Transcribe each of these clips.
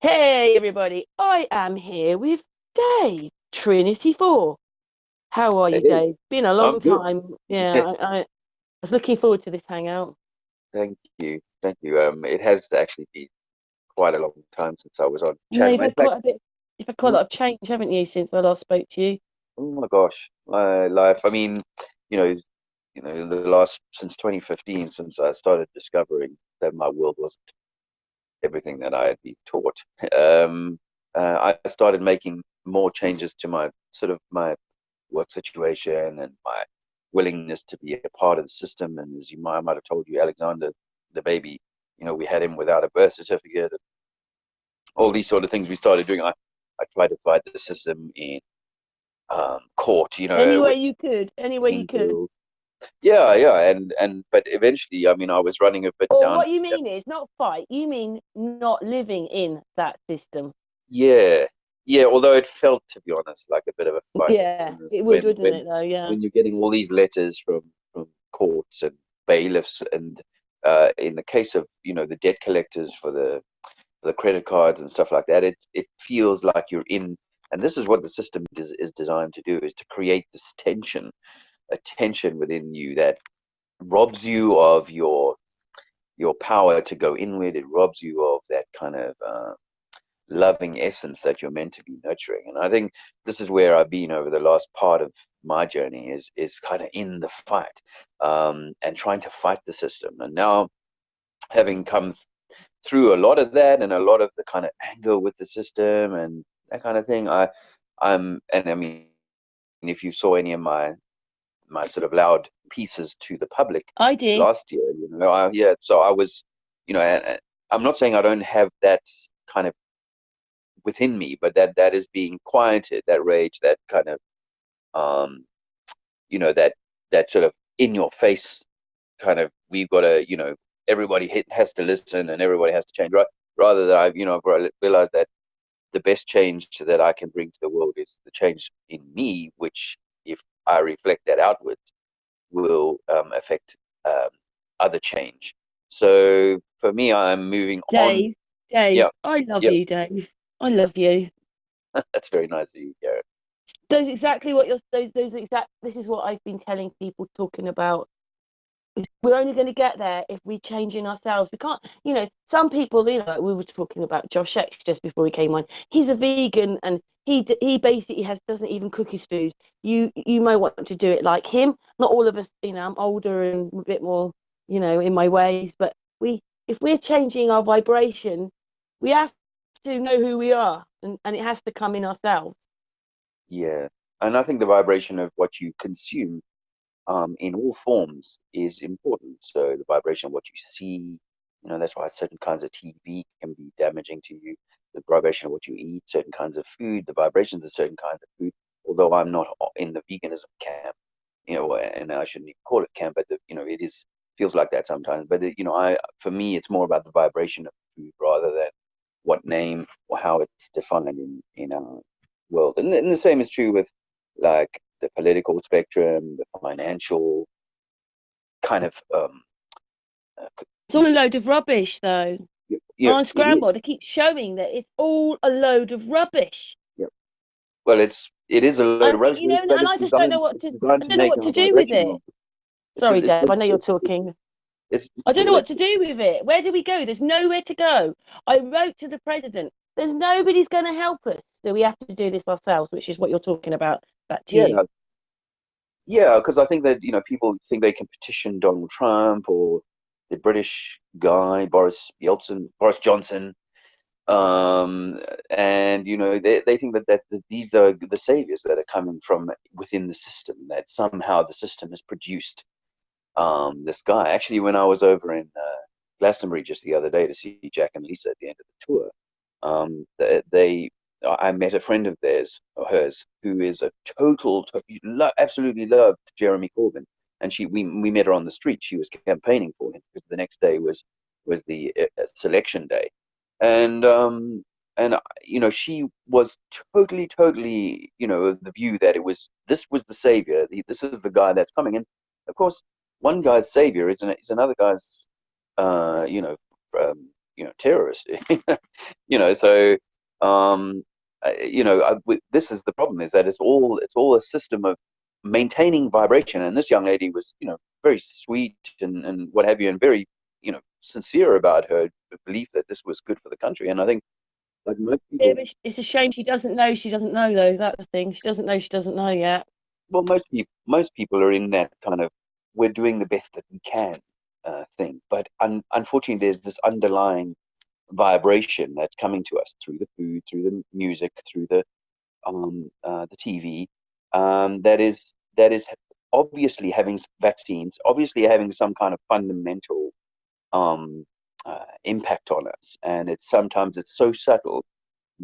Hey everybody, I am here with Dave, Trinity 4. How are you, Hey, Dave? Been a long I'm good. time. Yeah, I was looking forward to this hangout. Thank you. Thank you. It has actually been quite a long time since I was on Yeah, channel. In fact, you've had quite a lot of change, haven't you, since I last spoke to you? oh my gosh, my life. I mean, you know, the last since 2015, since I started discovering that my world wasn't everything that I had been taught. I started making more changes to my sort of my work situation and my willingness to be a part of the system. And as I might have told you, Alexander, the baby, we had him without a birth certificate. All these sort of things we started doing. I tried to fight the system in court, Any way with you could, any way you could. angels. Yeah, yeah, but eventually, I mean, I was running a bit Or down. what you mean is not fight, you mean not living in that system. Yeah, yeah. Although it felt, to be honest, like a bit of a fight. Yeah, it would, When wouldn't it, though? Yeah. you're getting all these letters from courts and bailiffs, and in the case of the debt collectors for the credit cards and stuff like that, it feels like you're in. And this is what the system is designed to do: is to create this tension, a tension within you that robs you of your power to go inward. It robs you of that kind of loving essence that you're meant to be nurturing. And I think this is where I've been over the last part of my journey is kind of in the fight, and trying to fight the system. And now, having come through a lot of that and a lot of the kind of anger with the system and that kind of thing, and I mean, if you saw any of my sort of loud pieces to the public I did. last year, yeah, so I was, and I'm not saying I don't have that kind of within me, but that is being quieted, that rage, that kind of um, that sort of in your face kind of, we've got to, everybody has to listen and everybody has to change, right? Rather than I've realized that the best change that I can bring to the world is the change in me, which, if I reflect that outwards, will affect other change. So for me, I'm moving on. Dave, Dave, Yeah, I love yeah, you, Dave. I love you. that's very nice of you, Garrett. Those exactly what you're those exact this is what I've been telling people talking about. We're only going to get there if we change in ourselves. We can't, some people, we were talking about Josh X just before he came on. He's a vegan and he basically has doesn't even cook his food. You may want to do it like him. Not all of us, I'm older and a bit more, in my ways, but we if we're changing our vibration, we have to know who we are, and it has to come in ourselves. Yeah, and I think the vibration of what you consume, in all forms, is important. So the vibration of what you see, that's why certain kinds of TV can be damaging to you. The vibration of what you eat, certain kinds of food, the vibrations of certain kinds of food. Although I'm not in the veganism camp, and I shouldn't even call it camp, but it is feels like that sometimes. But I for me, it's more about the vibration of food rather than what name or how it's defined in our world. And the same is true with, like, the political spectrum, the financial kind of It's all a load of rubbish, though. On it is. Scrambled, it keeps showing that it's all a load of rubbish. Yeah. Well, it is a load of And rubbish, but and I just don't know it's designed I to don't know make what our to do with vibration it. wrong. Sorry, Deb, I know you're It's talking. it's I don't know cool. what to do with it. Where do we go? There's nowhere to go. I wrote to the president. There's nobody's going to help us. So we have to do this ourselves, which is what you're talking about. Back to you. Yeah, yeah, because I think that people think they can petition Donald Trump or the British guy Boris Johnson, and they think that these are the saviors that are coming from within the system, that somehow the system has produced this guy. Actually, when I was over in Glastonbury just the other day to see Jack and Lisa at the end of the tour, I met a friend of theirs or hers who is a absolutely loved Jeremy Corbyn, and we met her on the street. She was campaigning for him because the next day was the selection day, and she was totally of the view that this was the savior. This is the guy that's coming, and of course, one guy's savior is another guy's uh, you know um, terrorist. So this is the problem, is that it's all a system of maintaining vibration. And this young lady was very sweet and what have you, and very sincere about her belief that this was good for the country. And I think, like most Yeah, people, but it's a shame she doesn't know. She doesn't know though. That's the thing. She doesn't know. She doesn't know yet. well, most people are in that kind of we're doing the best that we can thing. But unfortunately, there's this underlying vibration that's coming to us through the food, through the music, through the TV, that is obviously having vaccines, obviously having some kind of fundamental um, impact on us. And sometimes it's so subtle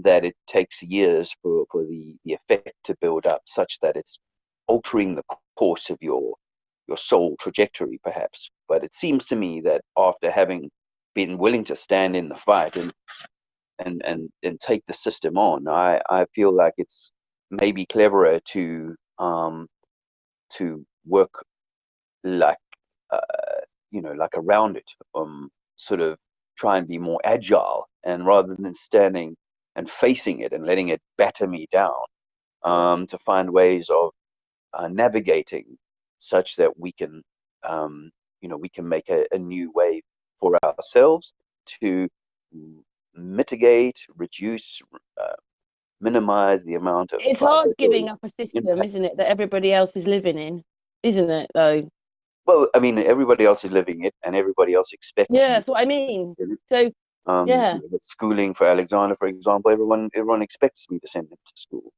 that it takes years for the effect to build up, such that it's altering the course of your soul trajectory, perhaps. But it seems to me that after having been willing to stand in the fight and take the system on, I feel like it's maybe cleverer to work like like around it, sort of try and be more agile, and rather than standing and facing it and letting it batter me down, to find ways of navigating such that we can make a new way for ourselves to mitigate, reduce, minimize the amount of It's hard vibratory giving up a system, impact. isn't it, that everybody else is living in, isn't it? Though. Well, I mean, everybody else is living it, and everybody else expects Yeah, you that's what I mean. to live it. So yeah, With schooling for Alexander, for example, everyone expects me to send him to school.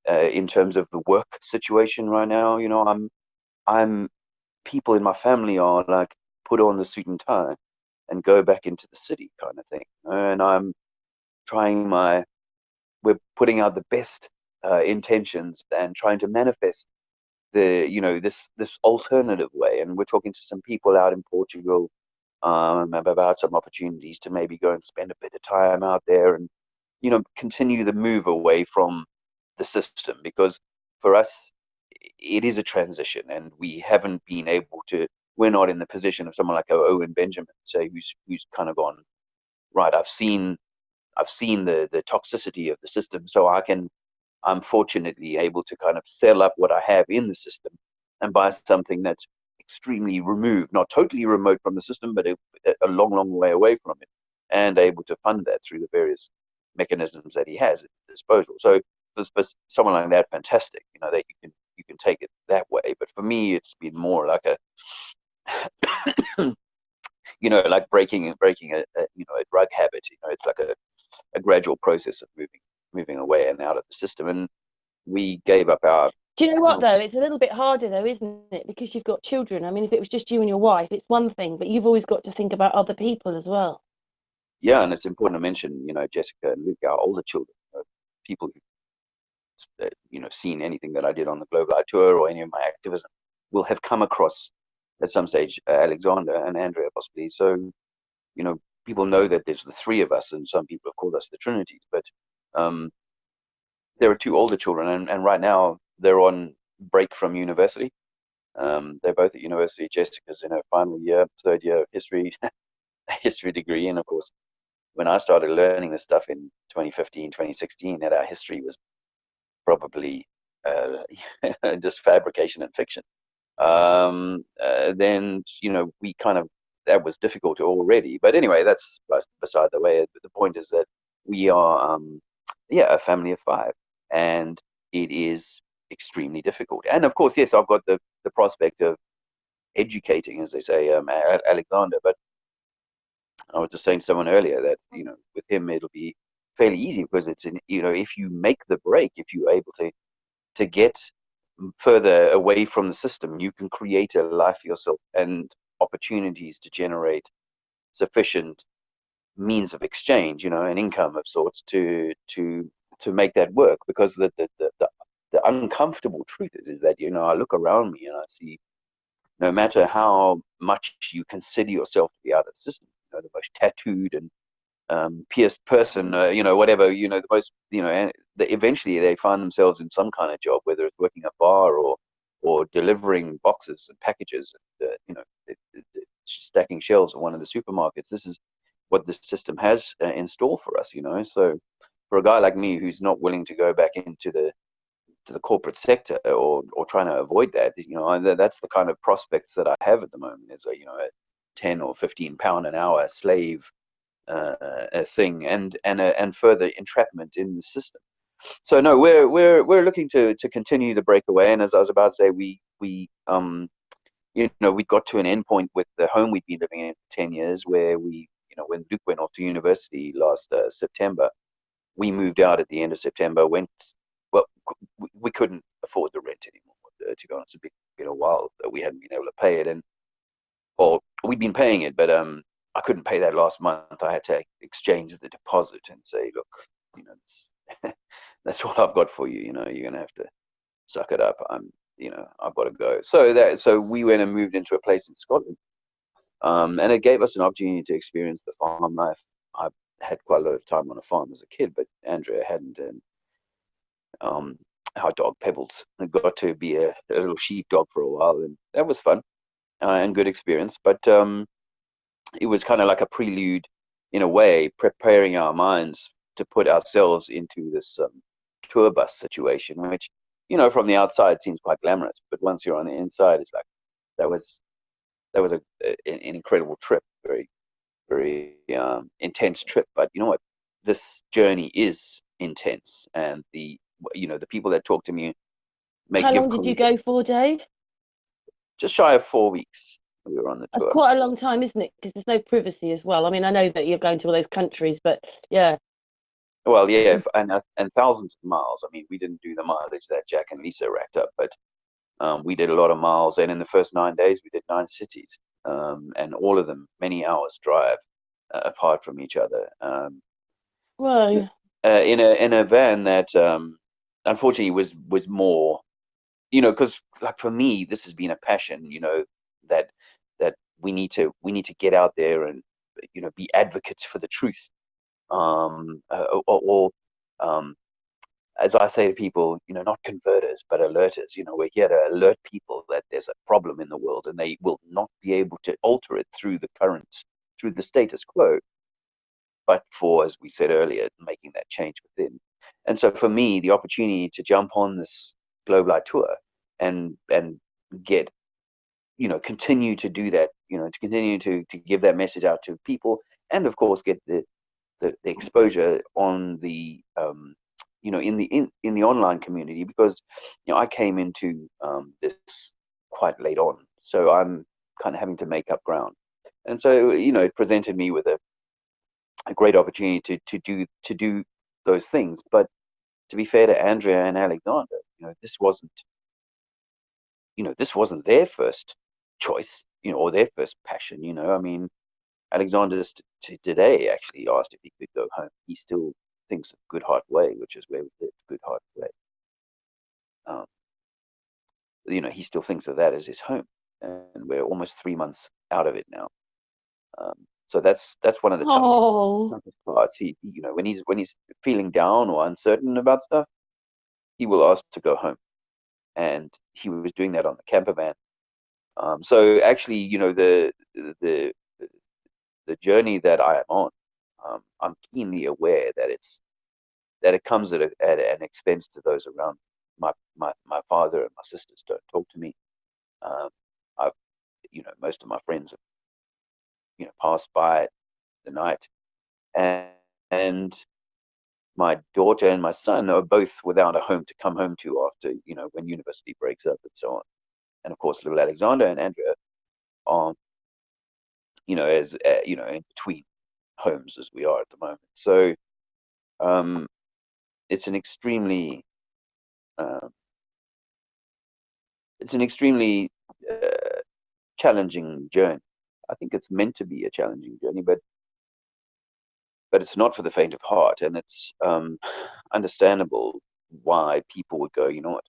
In terms of the work situation right now, I'm people in my family are like, put on the suit and tie and go back into the city kind of thing. And trying my we're putting out the best intentions and trying to manifest this alternative way. And we're talking to some people out in Portugal, about some opportunities to maybe go and spend a bit of time out there, and continue the move away from the system, because for us it is a transition, and we haven't been able to. We're not in the position of someone like Owen Benjamin, say, who's kind of gone, right. I've seen the toxicity of the system, so I'm fortunately able to kind of sell up what I have in the system and buy something that's extremely removed, not totally remote from the system, but a long, long way away from it, and able to fund that through the various mechanisms that he has at his disposal. So for someone like that, fantastic, that you can take it that way. But for me, it's been more like a like breaking a drug habit. It's like a gradual process of moving away and out of the system. And we gave up our do you know what though? house. It's a little bit harder though, isn't it? Because you've got children. I mean, if it was just you and your wife, it's one thing, but you've always got to think about other people as well. Yeah, and it's important to mention, Jessica and Luke, our older children, people who seen anything that I did on the Global Eye Tour or any of my activism, will have come across at some stage Alexander and Andrea possibly. So people know that there's the three of us, and some people have called us the Trinities. But um, there are two older children, and right now they're on break from university. They're both at university. Jessica's in her final year, third year of history, history degree. And of course, when I started learning this stuff in 2015, 2016, that our history was probably just fabrication and fiction. Then we kind of, that was difficult already. But anyway, that's beside the way. The point is that we are, a family of five, and it is extremely difficult. And of course, yes, I've got the prospect of educating, as they say, Alexander. But I was just saying to someone earlier that with him it'll be fairly easy, because it's in if you make the break, if you're able to get further away from the system, you can create a life for yourself and opportunities to generate sufficient means of exchange, an income of sorts to make that work. Because the uncomfortable truth is that I look around me and I see, no matter how much you consider yourself to be out of the system, the most tattooed and pierced person, whatever, the most, and eventually they find themselves in some kind of job, whether it's working a bar or delivering boxes and packages, and, stacking shelves at one of the supermarkets. This is what the system has in store for us, So for a guy like me who's not willing to go back into the corporate sector, or trying to avoid that, that's the kind of prospects that I have at the moment, is a 10 or 15 pound an hour slave a thing, and further entrapment in the system. So no, we're looking to continue the breakaway. And as I was about to say, we we got to an end point with the home we'd been living in for 10 years, where when Luke went off to university last September, we moved out at the end of September. Well, we couldn't afford the rent anymore. To be honest, it's been a while that we hadn't been able to pay it, and well, we'd been paying it, but I couldn't pay that last month. I had to exchange the deposit and say, look, that's what I've got for you. You're gonna have to suck it up. I've got to go. So we went and moved into a place in Scotland, and it gave us an opportunity to experience the farm life. I had quite a lot of time on a farm as a kid, but Andrea hadn't. And our dog Pebbles got to be a little sheep dog for a while, and that was fun and good experience. But it was kind of like a prelude, in a way, preparing our minds to put ourselves into this tour bus situation, which, from the outside seems quite glamorous, but once you're on the inside, it's like that was an incredible trip, very, very intense trip. But you know what, this journey is intense, and the people that talk to me How long did you go for, Dave? Just shy of 4 weeks. We were on the tour. That's quite a long time, isn't it? Because there's no privacy as well. I mean, I know that you're going to all those countries, but yeah. Well, yeah, and thousands of miles. I mean, we didn't do the mileage that Jack and Lisa racked up, but we did a lot of miles. And in the first 9 days, we did 9 cities, and all of them many hours drive apart from each other. Whoa. In a van that unfortunately was more, because like for me, this has been a passion. That we need to get out there and be advocates for the truth. Or as I say to people, not converters, but alerters. We're here to alert people that there's a problem in the world, and they will not be able to alter it through the status quo, but for, as we said earlier, making that change within. And so for me, the opportunity to jump on this Globe Light tour and get, continue to do that, to continue to give that message out to people, and of course get the exposure on the in the online community, because I came into this quite late on, so I'm kind of having to make up ground. And so it presented me with a great opportunity to do those things. But to be fair to Andrea and Alexander, this wasn't their first choice, or their first passion. I mean, Alexander today actually asked if he could go home. He still thinks of Good Heart Way, which is where we live, Good Heart Way. He still thinks of that as his home, and we're almost 3 months out of it now. So that's one of the toughest parts. He, when he's feeling down or uncertain about stuff, he will ask to go home, and he was doing that on the camper van. So actually, the journey that I am on, I'm keenly aware that it comes at an expense to those around. My father and my sisters don't talk to me. I've most of my friends have passed by the night, and my daughter and my son are both without a home to come home to after when university breaks up and so on. And of course, little Alexander and Andrea are as in between homes as we are at the moment. So it's an extremely challenging journey. I think it's meant to be a challenging journey, but it's not for the faint of heart, and it's understandable why people would go, what,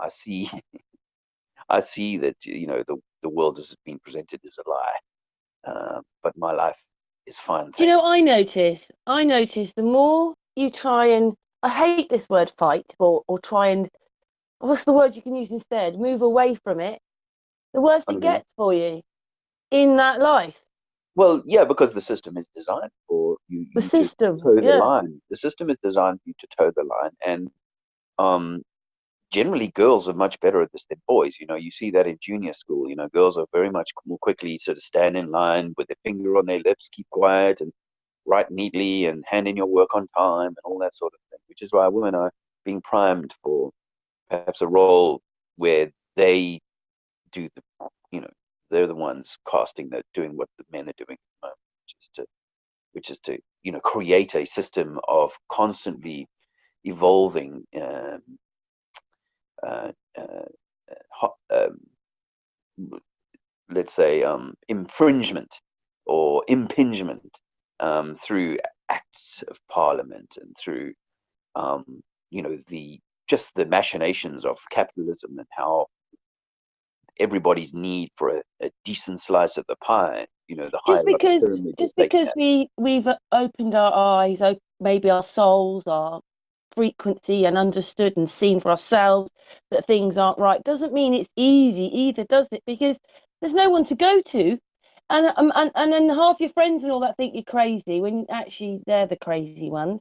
I see I see that the world has been presented as a lie, but my life is fine. Do you know what I notice? I notice the more you try and, I hate this word fight, or try and, what's the word you can use instead? Move away from it, the worse it gets for you in that life. Well, yeah, because the system is designed for The you to system, toe the yeah. line. The system is designed for you to toe the line, and um, generally girls are much better at this than boys. You see that in junior school. Girls are very much more quickly sort of stand in line with their finger on their lips, keep quiet, and write neatly, and hand in your work on time, and all that sort of thing. Which is why women are being primed for perhaps a role where they do you know, they're the ones doing what the men are doing at the moment, which is to create a system of constantly evolving uh, um, let's say infringement or impingement through acts of parliament and through the just the machinations of capitalism and how everybody's need for a decent slice of the pie, the just higher up the because pyramid you're just taken because at. we've opened our eyes, maybe our souls, our frequency, and understood and seen for ourselves that things aren't right, doesn't mean it's easy either, does it? Because there's no one to go to, and then half your friends and all that think you're crazy when actually they're the crazy ones,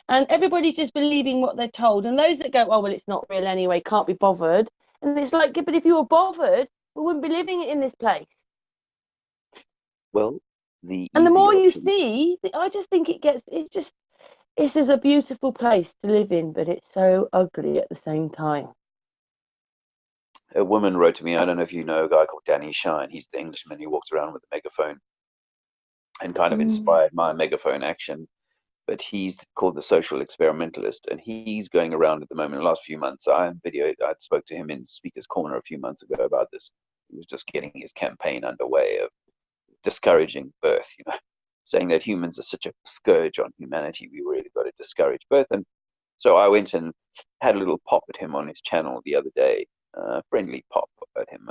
and everybody's just believing what they're told, and those that go, oh well, it's not real anyway, can't be bothered, and it's like, yeah, but if you were bothered, we wouldn't be living in this place. Well, the And the easy more you option. see, I just think it's just a beautiful place to live in, but it's so ugly at the same time. A woman wrote to me. I don't know if you know a guy called Danny Shine. He's the Englishman who walks around with a megaphone and kind of Mm. inspired my megaphone action. But he's called the social experimentalist, and he's going around at the moment. The last few months, I spoke to him in Speaker's Corner a few months ago about this. He was just getting his campaign underway of discouraging birth, saying that humans are such a scourge on humanity. We really got to discourage birth. And so I went and had a little pop at him on his channel the other day, friendly pop at him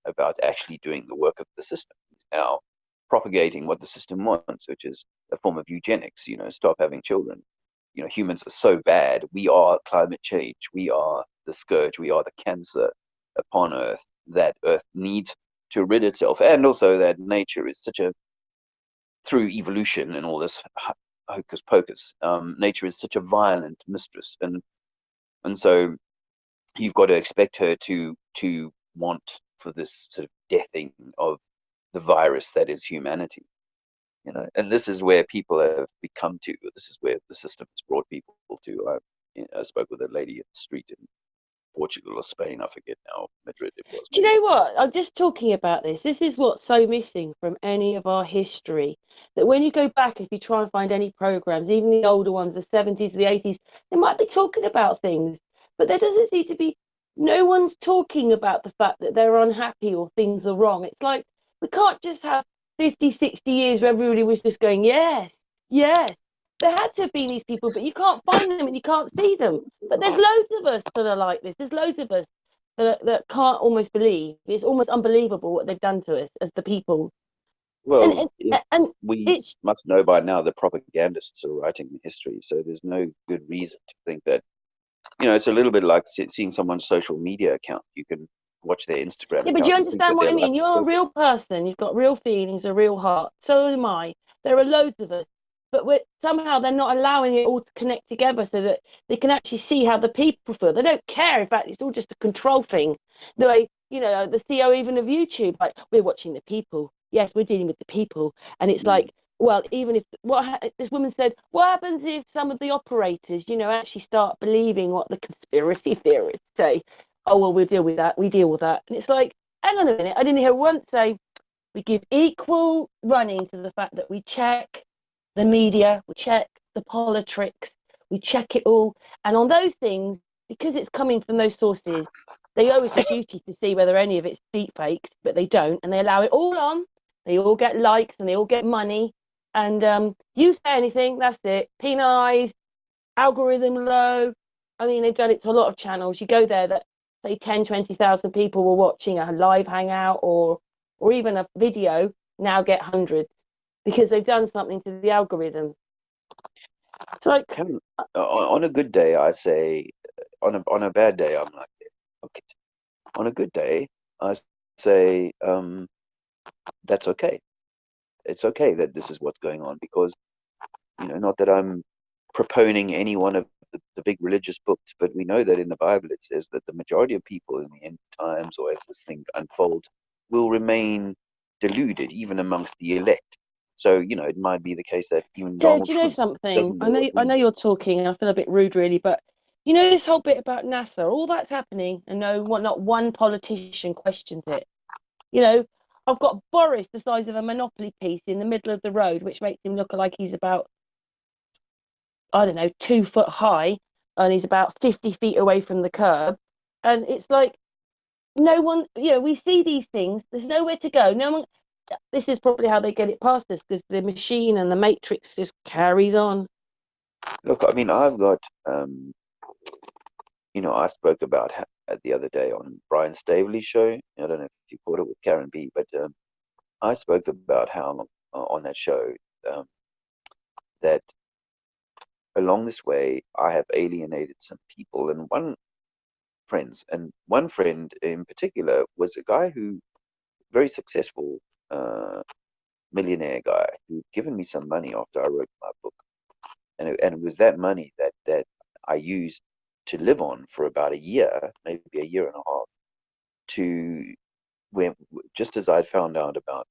about actually doing the work of the system. He's now propagating what the system wants, which is a form of eugenics. Stop having children. Humans are so bad. We are climate change. We are the scourge. We are the cancer upon Earth that Earth needs to rid itself, and also that nature is such a through evolution and all this hocus pocus. Nature is such a violent mistress, and so you've got to expect her to want for this sort of deathing of the virus that is humanity. And this is where people have become to. This is where the system has brought people to. I spoke with a lady in the street in Portugal or Spain, I forget now, Madrid it was Do you maybe. know what? I'm just talking about this. This is what's so missing from any of our history. That when you go back, if you try and find any programs, even the older ones, the 70s, the 80s, they might be talking about things, but there doesn't seem to be, no one's talking about the fact that they're unhappy or things are wrong. It's like we can't just have 50, 60 years where everybody was just going, yes, yes. There had to have been these people, but you can't find them and you can't see them. But there's loads of us that are like this. There's loads of us that can't almost believe. It's almost unbelievable what they've done to us as the people. And Well, and we it's must know by now the propagandists are writing the history, so there's no good reason to think that, it's a little bit like seeing someone's social media account. You can watch their Instagram yeah, but do you account and think understand that what their I life mean? is You're a perfect. real person. You've got real feelings, a real heart. So am I. There are loads of us, but somehow they're not allowing it all to connect together so that they can actually see how the people feel. They don't care. In fact, it's all just a control thing. The way, the CEO even of YouTube, like, we're watching the people. Yes, we're dealing with the people, and it's Mm. like, well, even if this woman said, what happens if some of the operators, actually start believing what the conspiracy theorists say? Oh well, we'll deal with that. We deal with that, and it's like, hang on a minute. I didn't hear once say we give equal running to the fact that we check the media, we check the politics, we check it all. And on those things, because it's coming from those sources, they owe us a duty to see whether any of it's deep fakes, but they don't. And they allow it all on. They all get likes and they all get money. And you say anything, that's it. Penalised, algorithm low. I mean, they've done it to a lot of channels. You go there that say 10, 20,000 people were watching a live hangout or even a video now get hundreds because they've done something to the algorithm. It's like, Karen, on a good day, I say, on a bad day, I'm like, okay. On a good day, I say, that's okay. it's okay that this is what's going on, because not that I'm proponing any one of the big religious books, but we know that in the Bible it says that the majority of people in the end times, or as this thing unfolds, will remain deluded, even amongst the elect. So, it might be the case that even Do Donald you know Trump something? doesn't I know know what I we know know. you're talking, and I feel a bit rude, really, but this whole bit about NASA, all that's happening, and not one politician questions it. You know, I've got Boris the size of a Monopoly piece in the middle of the road, which makes him look like he's about, I don't know, 2 foot high, and he's about 50 feet away from the curb. And it's like, no one, we see these things, there's nowhere to go. No one, this is probably how they get it past us, because the machine and the matrix just carries on. Look, I mean, I've got, I spoke about the other day on Brian Staveley's show. I don't know if you caught it with Karen B, but I spoke about how on that show um, that along this way I have alienated some people, and one friend in particular was a guy who very successful millionaire guy who'd given me some money after I wrote my book, and it was that money that I used to live on for about a year, maybe a year and a half, to when just as I'd found out about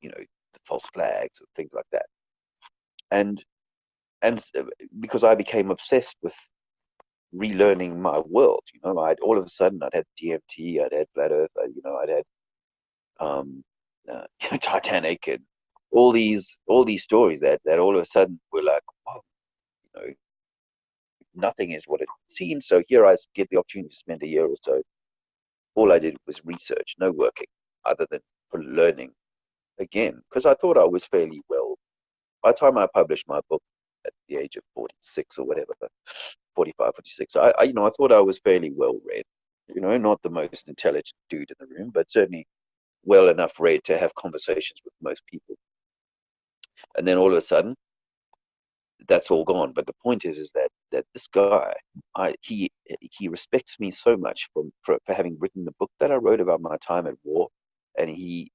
the false flags and things like that, and because I became obsessed with relearning my world. I'd all of a sudden I'd had DMT, I'd had flat Earth, I'd had um, Titanic, and all these stories that all of a sudden were like, oh, you know, nothing is what it seems. So here I get the opportunity to spend a year or so. All I did was research, no working, other than for learning again, because I thought I was fairly well. By the time I published my book at the age of 46 or whatever, 45, 46, I thought I was fairly well read. Not the most intelligent dude in the room, but certainly well enough read to have conversations with most people. And then all of a sudden, that's all gone. But the point is that this guy, he respects me so much for having written the book that I wrote about my time at war, and he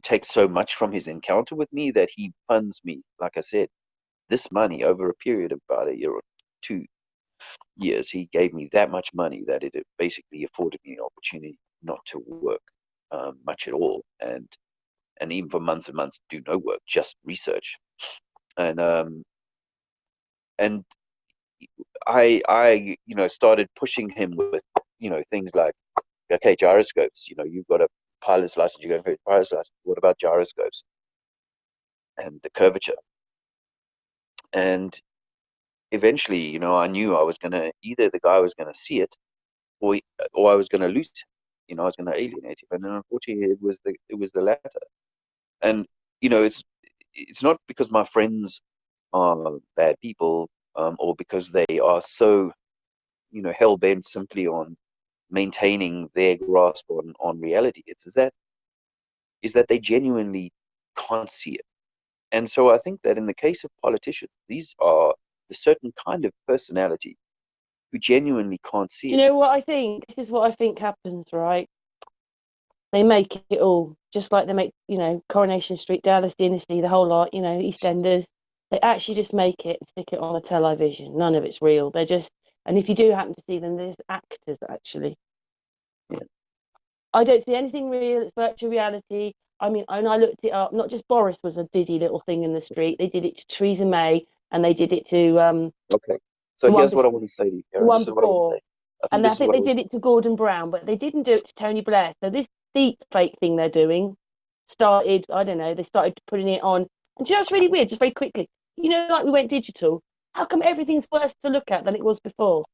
takes so much from his encounter with me that he funds me. Like I said, this money over a period of about a year or 2 years, he gave me that much money that it basically afforded me an opportunity not to work much at all, and even for months and months do no work, just research. And I started pushing him with things like, okay, gyroscopes. You've got a pilot's license. You're going for a pilot's license. What about gyroscopes and the curvature? And eventually, I knew I was gonna either the guy was gonna see it, or I was gonna lose him. I was gonna alienate him. And then unfortunately, it was the latter. And it's not because my friends are bad people, or because they are so hell bent simply on maintaining their grasp on reality. It's is that they genuinely can't see it. And so I think that in the case of politicians, these are the certain kind of personality who genuinely can't see Do it. you know what I think? This is what I think happens, right? They make it all, just like they make, Coronation Street, Dallas Dynasty, the whole lot, EastEnders. They actually just make it and stick it on the television. None of it's real. They're just, and if you do happen to see them, they're just actors, actually. Yeah. I don't see anything real. It's virtual reality. I mean, and I looked it up. Not just Boris was a diddy little thing in the street. They did it to Theresa May, and they did it to Okay. So the one here's what I before. want to say to you, The Karen. This one is what I want to before, say. I think and I this is think what I they want. did it to Gordon Brown, but they didn't do it to Tony Blair. So this deep fake thing they're doing started. I don't know. They started putting it on, and do you know what's really weird? Just very quickly, like we went digital. How come everything's worse to look at than it was before?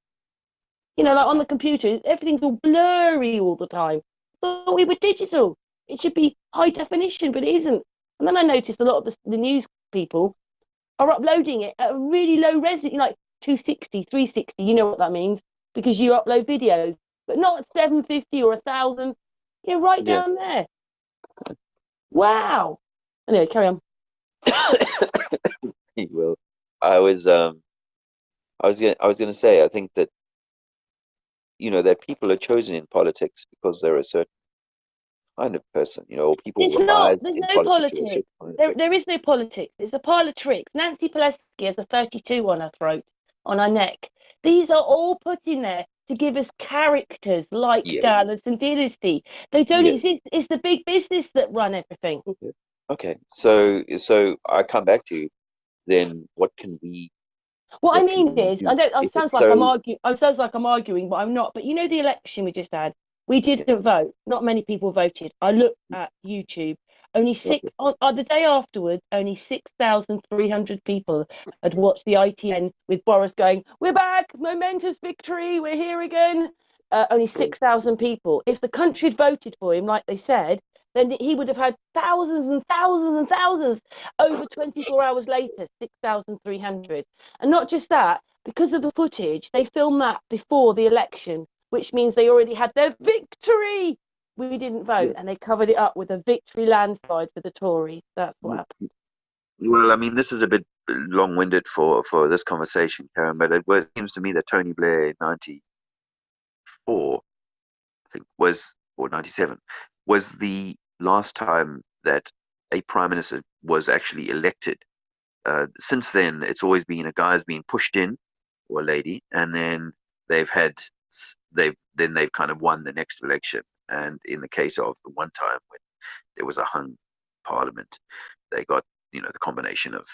Like on the computer, everything's all blurry all the time. But we were digital. It should be high definition, but it isn't. And then I noticed a lot of the news people are uploading it at a really low resolution, like 260, 360. You know what that means because you upload videos, but not 750 or 1,000. You're right Yeah. down there. Wow. Anyway, carry on. Well, I was gonna say, I think that that people are chosen in politics because they're a certain kind of person, or people It's who not. rise There's in no politics to a politics. certain kind of There is no politics. It's a pile of tricks. Nancy Pelosi has a 32 on her throat, on her neck. These are all put in there to give us characters like yeah, Dallas and Dynasty. They don't yeah. exist. It's the big business that run everything. Okay. Okay. So I come back to then What I what can mean we is, I do? don't. It If sounds it's like I'm so arguing. It sounds like I'm arguing, but I'm not. But you know, the election we just had, we didn't vote. Not many people voted. I looked at YouTube. Only six okay, on the day afterwards. Only 6,300 people had watched the ITN with Boris going, "We're back, momentous victory, we're here again." Only okay, 6,000 people. If the country had voted for him, like they said, then he would have had thousands and thousands and thousands. Over 24 hours later, 6,300. And not just that, because of the footage, they filmed that before the election, which means they already had their victory. We didn't vote, yeah. and they covered it up with a victory landslide for the Tories. That's what happened. Well, I mean, this is a bit long-winded for this conversation, Karen, but it seems to me that Tony Blair in '94, I think, or '97, was the last time that a prime minister was actually elected. Since then, it's always been a guy's being pushed in, or a lady, and then they've had they've kind of won the next election. And in the case of the one time when there was a hung parliament, they got the combination of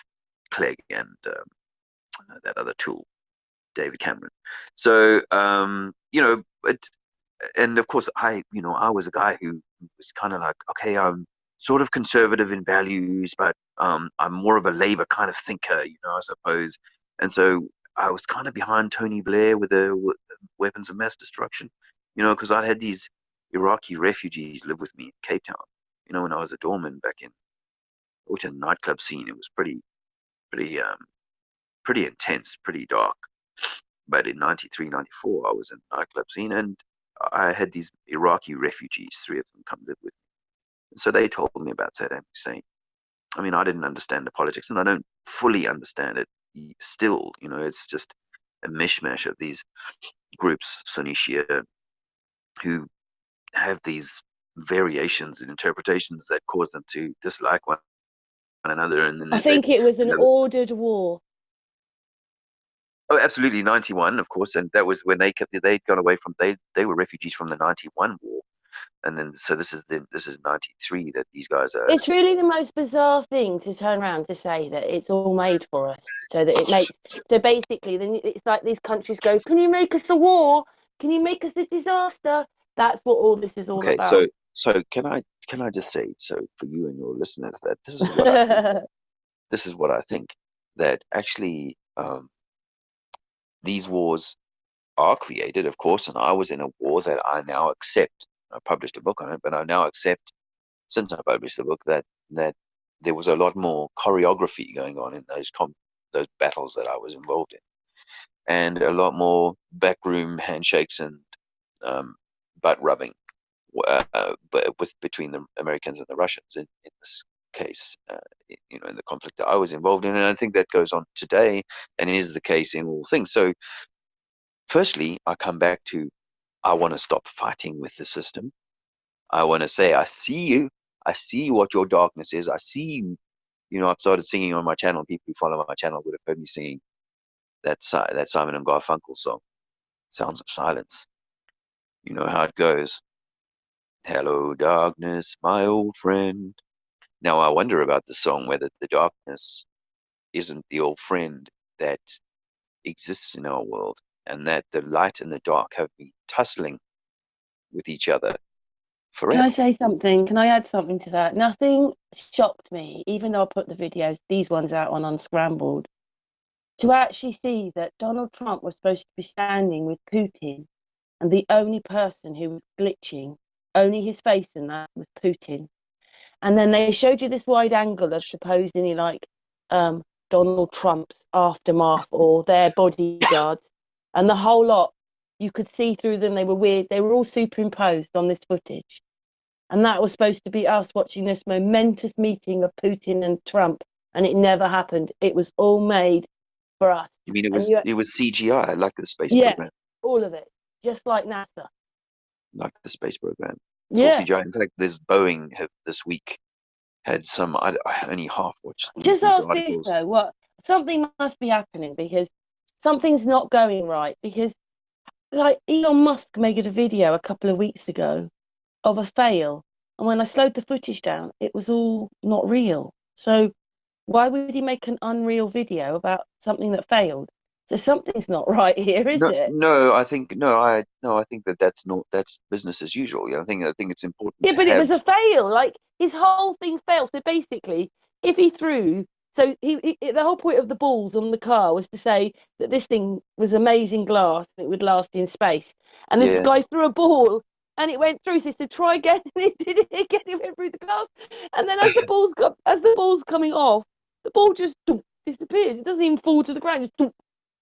Clegg and that other tool, David Cameron. So and of course I was a guy who was kind of like, okay, I'm sort of conservative in values, but I'm more of a Labour kind of thinker, I suppose. And so I was kind of behind Tony Blair with the weapons of mass destruction, because I had these Iraqi refugees live with me in Cape Town, when I was a doorman back in the nightclub scene. It was pretty pretty intense, pretty dark. But in '93, '94, I was in the nightclub scene, and I had these Iraqi refugees, three of them, come live with me. So they told me about Saddam Hussein. I mean, I didn't understand the politics, and I don't fully understand it still. It's just a mishmash of these groups, Sunni Shia, who have these variations in interpretations that cause them to dislike one another, and then I think it was an another. ordered war. Oh, absolutely, '91, of course, and that was when they'd gone away from they were refugees from the '91 war, and then so this is '93 that these guys are. It's really the most bizarre thing to turn around to say that it's all made for us, so that it makes so basically then it's like these countries go, can you make us a war, can you make us a disaster? That's what all this is all Okay, about. so can I just say, so for you and your listeners, that this is what I think. This is what I think, that actually these wars are created, of course, and I was in a war that I now accept. I published a book on it, but I now accept, since I published the book, that there was a lot more choreography going on in those battles that I was involved in, and a lot more backroom handshakes and um, butt rubbing, but between the Americans and the Russians in this case, in the conflict that I was involved in, and I think that goes on today and is the case in all things. So, firstly, I come back to, I want to stop fighting with the system. I want to say, I see you. I see what your darkness is. I see you. I've started singing on my channel. People who follow my channel would have heard me singing that Simon and Garfunkel song, "Sounds of Silence." You know how it goes. Hello, darkness, my old friend. Now I wonder about the song, whether the darkness isn't the old friend that exists in our world, and that the light and the dark have been tussling with each other Can I forever. say something? Can I add something to that? Nothing shocked me, even though I put the videos, these ones out on Unscrambled, to actually see that Donald Trump was supposed to be standing with Putin, and the only person who was glitching, only his face in that, was Putin. And then they showed you this wide angle of supposedly like Donald Trump's aftermath or their bodyguards, and the whole lot, you could see through them. They were weird. They were all superimposed on this footage. And that was supposed to be us watching this momentous meeting of Putin and Trump, and it never happened. It was all made for us. You mean And you, it was CGI, like the space yeah, program, all of it, just like NASA. like the space program? Yeah. In fact, there's Boeing have this week had some. I only half watched Just these ask this articles. though, what something must be happening because something's not going right. Because like Elon Musk made a video a couple of weeks ago of a fail, and when I slowed the footage down, it was all not real. So why would he make an unreal video about something that failed? So something's not right here, is No, it? no, I think no, I think that's not that's business as usual. Yeah, I think it's important Yeah, to but it have. was a fail. Like his whole thing failed. So basically, if he threw, so the whole point of the balls on the car was to say that this thing was amazing glass and it would last in space. And this Yeah, guy threw a ball and it went through. So he said, "Try again." And it did it again. It went through the glass. And then as the ball's coming off, the ball just disappears. It doesn't even fall to the ground. Just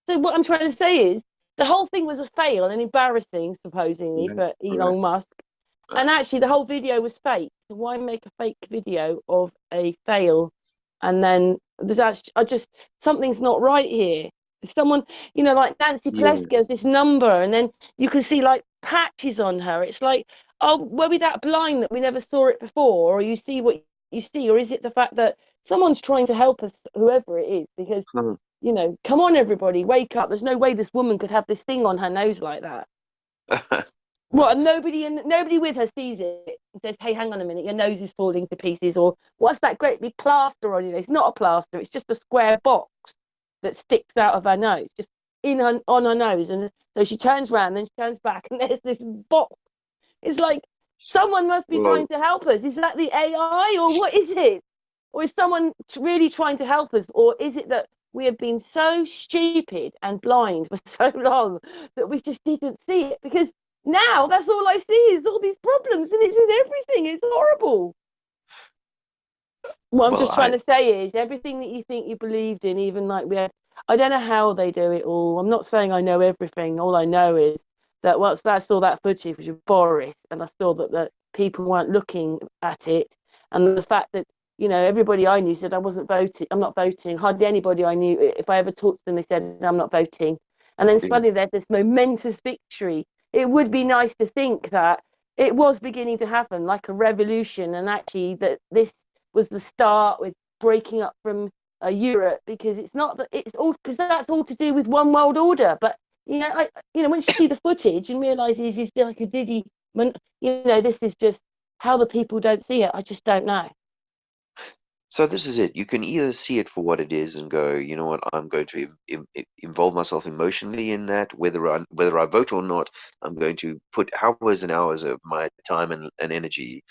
so what I'm trying to say is the whole thing was a fail and embarrassing, supposedly, right, for right. Elon Musk. Uh, And actually, the whole video was fake. So why make a fake video of a fail? And then there's actually, I just something's not right here. Someone, like Nancy yeah, Pelosi has this number, and then you can see like patches on her. It's like, oh, were we that blind that we never saw it before, or you see what you see, or is it the fact that someone's trying to help us, whoever it is? Because huh. come on, everybody, wake up. There's no way this woman could have this thing on her nose like that. What? And nobody with her sees it and says, "Hey, hang on a minute, your nose is falling to pieces," or "What's that great big plaster on your nose?" It's not a plaster; it's just a square box that sticks out of her nose, just on her nose. And so she turns around, then she turns back, and there's this box. It's like someone must be Well, trying to help us. Is that the AI, or what is it? Or is someone really trying to help us, or is it that we have been so stupid and blind for so long that we just didn't see it? Because now that's all I see is all these problems, and it's in everything. It's horrible. What I'm well, just trying to say is everything that you think you believed in, even like we had, I don't know how they do it all. I'm not saying I know everything. All I know is that once I saw that footage of Boris and I saw that people weren't looking at it, and the fact that, everybody I knew said I wasn't voting, I'm not voting. Hardly anybody I knew, if I ever talked to them, they said, I'm not voting. And then yeah, suddenly there's this momentous victory. It would be nice to think that it was beginning to happen like a revolution, and actually that this was the start with breaking up from Europe, because it's not that it's all, because that's all to do with one world order. But once you see the footage and realizes he's like a diddy, this is just how the people don't see it. I just don't know. so this is it. You can either see it for what it is and go, you know what, I'm going to involve myself emotionally in that, whether I vote or not. I'm going to put hours and hours of my time and energy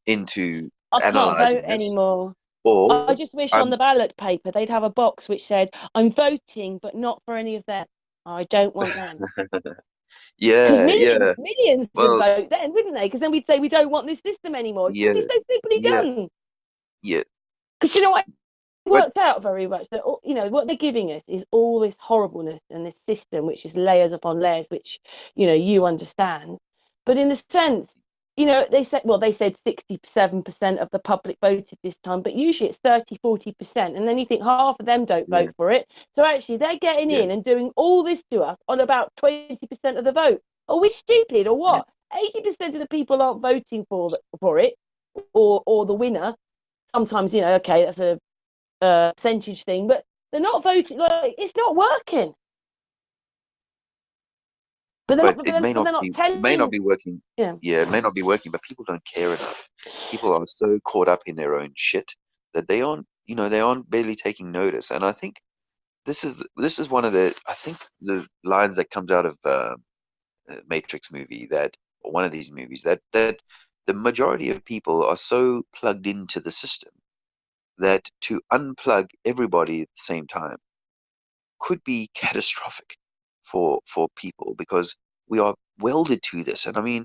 into I can't vote analyzing this, anymore. I or just wish on I'm the ballot paper they'd have a box which said, "I'm voting, but not for any of them. I don't want them." Because yeah, yeah. millions would Well, vote then, wouldn't they? Because then we'd say we don't want this system anymore. It could be yeah, so simply yeah, done. yeah. Because what But worked out very much that what they're giving us is all this horribleness and this system, which is layers upon layers, which you understand. But in a sense, they said 67% of the public voted this time, but usually it's 30-40%, and then you think half of them don't yeah, vote for it. So actually, they're getting yeah, in and doing all this to us on about 20% of the vote. Are we stupid or yeah. what? 80% of the people aren't voting for it, or the winner. Sometimes, okay, that's a percentage thing, but they're not voting. Like it's not working. But they're But not. But it they're, may but not they're not be, it may not telling. be working. Yeah, Yeah, it may not be working, but people don't care enough. People are so caught up in their own shit that they aren't barely taking notice. And I think this is one of the, I think the lines that comes out of Matrix movie, that, or one of these movies, that the majority of people are so plugged into the system that to unplug everybody at the same time could be catastrophic for people, because we are welded to this. And I mean,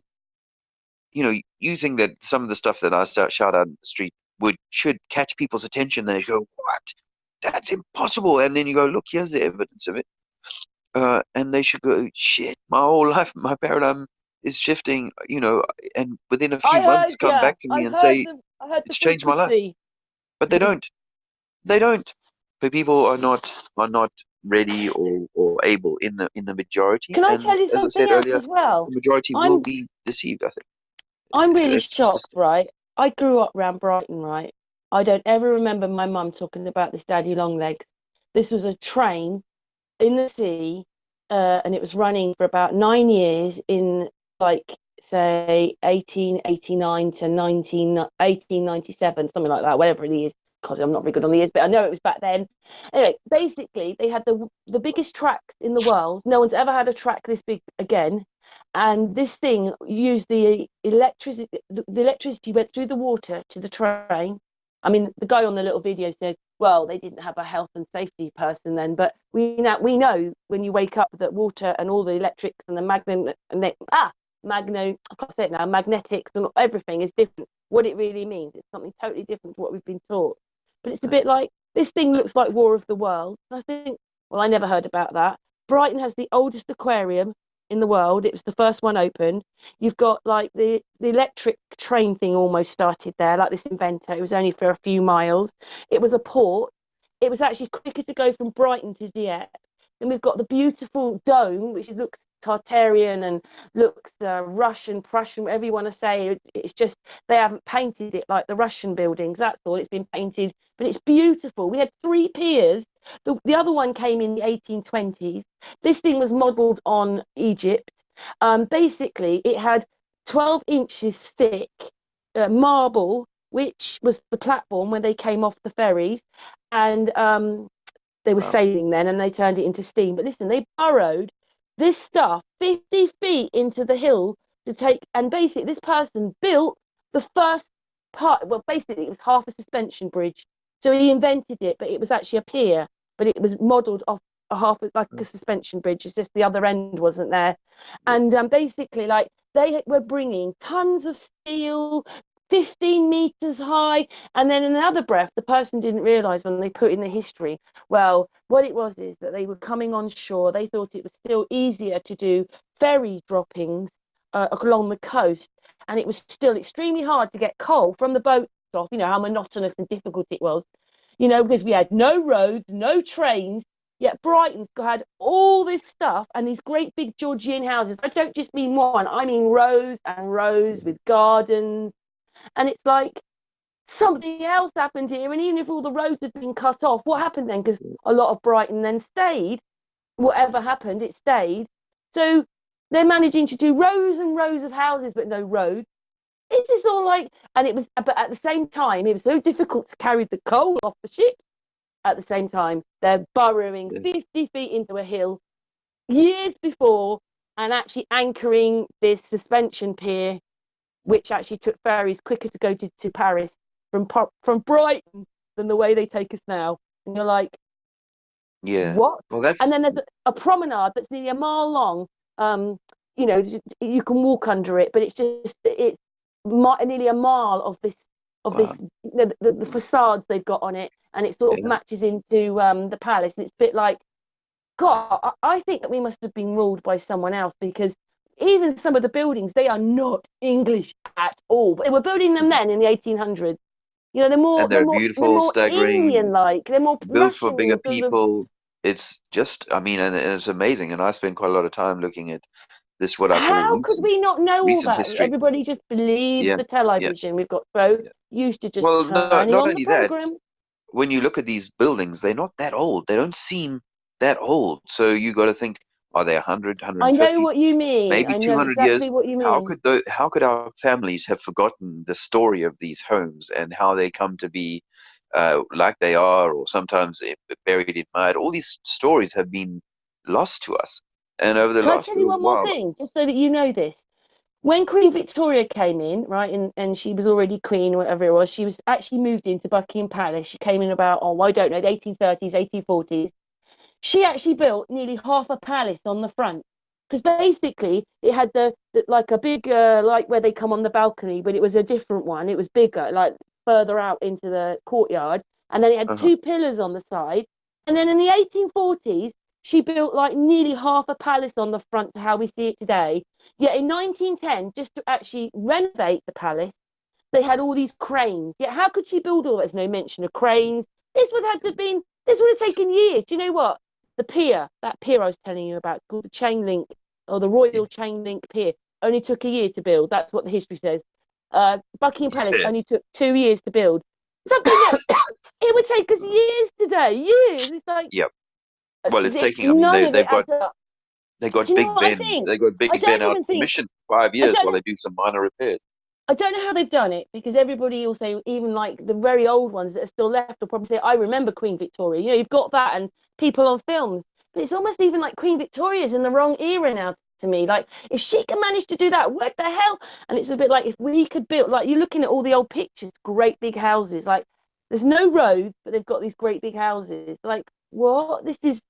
you think that some of the stuff that I shout out in the street should catch people's attention. They go, "What? That's impossible!" And then you go, "Look, here's the evidence of it." And they should go, "Shit, my whole life, my paradigm is shifting." And within a few I months, heard. come Yeah, back to me and say, I heard the "It's changed my life." frequency. But they don't. They don't. But people are not ready or able in the majority. Can I And tell you as I something said else earlier, as well? the majority will I'm be deceived, I think. I'm really It's shocked, just right? I grew up around Brighton, right? I don't ever remember my mum talking about this daddy long legs. This was a train in the sea, and it was running for about 9 years in like say 1889 to 1897, something like that, whatever it is. Because I'm not very good on the years, but I know it was back then. Anyway, basically, they had the biggest tracks in the world. No one's ever had a track this big again. And this thing used the electricity. The electricity went through the water to the train. I mean, the guy on the little video said, well, they didn't have a health and safety person then, but we know when you wake up that water and all the electrics and the I can't say it now, magnetics and everything is different. What it really means, it's something totally different to what we've been taught. But it's a bit like this thing looks like War of the Worlds. I think, well, I never heard about that. Brighton has the oldest aquarium in the world. It was the first one opened. You've got like the electric train thing almost started there, like this inventor. It was only for a few miles. It was a port. It was actually quicker to go from Brighton to Dieppe. Then we've got the beautiful dome, which looks Tartarian and looks Russian, Prussian, whatever you want to say. It's just they haven't painted it like the Russian buildings. That's all. It's been painted, but it's beautiful. We had three piers. The other one came in the 1820s. This thing was modelled on Egypt. Basically, it had 12 inches thick marble, which was the platform when they came off the ferries. And they were wow. sailing then and they turned it into steam. But listen, they burrowed this stuff 50 feet into the hill to take, and basically, this person built the first part. Well, basically, it was half a suspension bridge. So he invented it, but it was actually a pier, but it was modelled off a half like a suspension bridge. It's just the other end wasn't there. Yeah. And basically, like they were bringing tons of steel, 15 meters high. And then in another breath, the person didn't realize when they put in the history, well, what it was is that they were coming on shore. They thought it was still easier to do ferry droppings along the coast. And it was still extremely hard to get coal from the boats off, you know, how monotonous and difficult it was, you know, because we had no roads, no trains. Yet Brighton's had all this stuff and these great big Georgian houses. I don't just mean one, I mean rows and rows with gardens. And it's like something else happened here. And even if all the roads had been cut off, what happened then? Because a lot of Brighton then stayed. Whatever happened, it stayed. So they're managing to do rows and rows of houses, but no roads. Is this all like, and it was, but at the same time, it was so difficult to carry the coal off the ship. At the same time, they're burrowing Yeah. 50 feet into a hill years before and actually anchoring this suspension pier, which actually took ferries quicker to go to Paris from Brighton than the way they take us now. And you're like, Yeah. what? Well, And that's then there's a promenade that's nearly a mile long. You know, you can walk under it, but it's nearly a mile of wow. this you know, the facades they've got on it, and it sort of Yeah. matches into the palace, and it's a bit like God. I think that we must have been ruled by someone else because even some of the buildings they are not English at all. But they were building them then in the 1800s. You know, And they're they're more they're beautiful, more Indian staggering, like. They're more built for Russian bigger sort of. people. It's just, I mean, and it's amazing. And I spend quite a lot of time looking at this, what I call How could we not know all recent that? history. Everybody just believes Yeah. the Yeah. television. We've got so Yeah. used to just Well, no, turning not on the only that, program. when you look at these buildings, they're not that old. They don't seem that old. So you got to think, are they 100, I know 150, what you mean. maybe I know 200 years? exactly what you How mean. could how could our families have forgotten the story of these homes and how they come to be like they are, or sometimes buried in mud? All these stories have been lost to us. And over the Can I last tell you little one more while, thing, just so that you know this? When Queen Victoria came in, right, and she was already queen, or whatever it was, she was actually moved into Buckingham Palace. She came in about, oh, I don't know, the 1830s, 1840s. She actually built nearly half a palace on the front because basically it had the like a big like where they come on the balcony, but it was a different one. It was bigger, like further out into the courtyard, and then it had uh-huh, two pillars on the side. And then in the 1840s, she built like nearly half a palace on the front to how we see it today. Yet in 1910, just to actually renovate the palace, they had all these cranes. Yet how could she build all? There's no mention of cranes. This would have taken years. Do you know what? The pier, that pier I was telling you about, called the Chain Link or the yeah, Royal Chain Link Pier, only took a year to build. That's what the history says. Buckingham Palace Yeah. only took 2 years to build. Something that it would take us years today, years. It's like Yeah. Well, it's taking. I mean, none they of it they've got adds up. they got Do you know Big what I Ben. think? They got I Big Ben don't out even of think commission for five I years don't while they do some minor repairs. I don't know how they've done it because everybody will say, even like the very old ones that are still left, will probably say, I remember Queen Victoria. You know, you've got that and people on films. But it's almost even like Queen Victoria's in the wrong era now to me. Like, if she can manage to do that, what the hell? And it's a bit like if we could build, like, you're looking at all the old pictures, great big houses. Like, there's no roads, but they've got these great big houses. Like, what? This is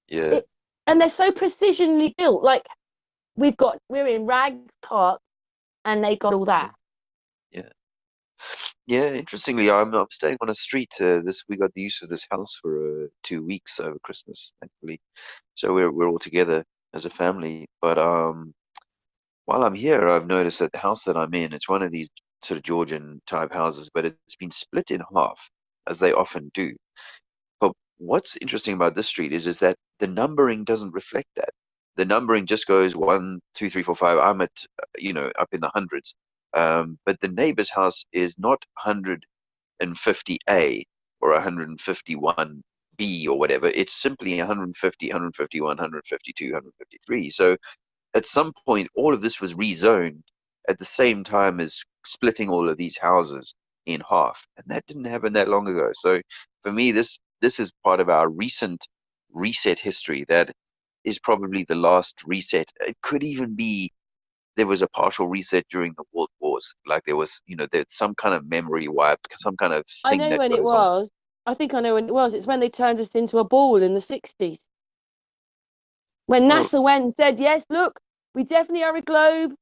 Yeah. it. And they're so precisionally built. Like, we're in rags, cart, and they got all Yeah. that. Yeah. Yeah, interestingly, I'm staying on a street. This we got the use of this house for 2 weeks over Christmas, thankfully. So we're all together as a family. But while I'm here, I've noticed that the house that I'm in, it's one of these sort of Georgian type houses, but it's been split in half, as they often do. But what's interesting about this street is that the numbering doesn't reflect that. The numbering just goes 1, 2, 3, 4, 5. I'm at up in the hundreds. But the neighbor's house is not 150A or 151B or whatever. It's simply 150, 151, 152, 153. So at some point, all of this was rezoned at the same time as splitting all of these houses in half, and that didn't happen that long ago. So for me, this is part of our recent reset history. That is probably the last reset. It could even be there was a partial reset during the World Wars. Like there's some kind of memory wipe, some kind of I thing know that when it goes on. was. I think I know when it was. It's when they turned us into a ball in the 60s. When Well, NASA went and said, yes, look, we definitely are a globe,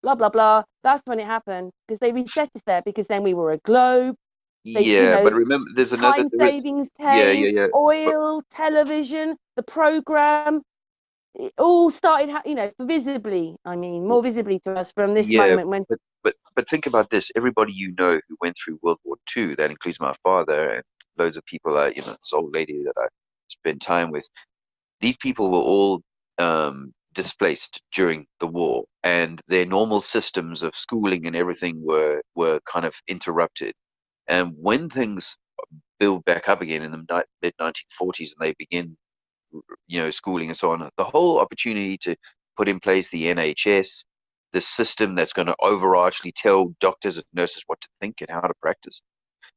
blah, blah, blah. That's when it happened because they reset us there because then we were a globe. They, yeah, but remember, there's another. time There was, savings yeah, came, yeah, yeah. But oil, television, the program. It all started, visibly, I mean, more visibly to us from this yeah, moment when but think about this. Everybody you know who went through World War II, that includes my father and loads of people. This old lady that I spent time with. These people were all displaced during the war, and their normal systems of schooling and everything were kind of interrupted. And when things build back up again in the mid 1940s, and they begin schooling and so on, the whole opportunity to put in place the NHS, the system that's going to overarchingly tell doctors and nurses what to think and how to practice,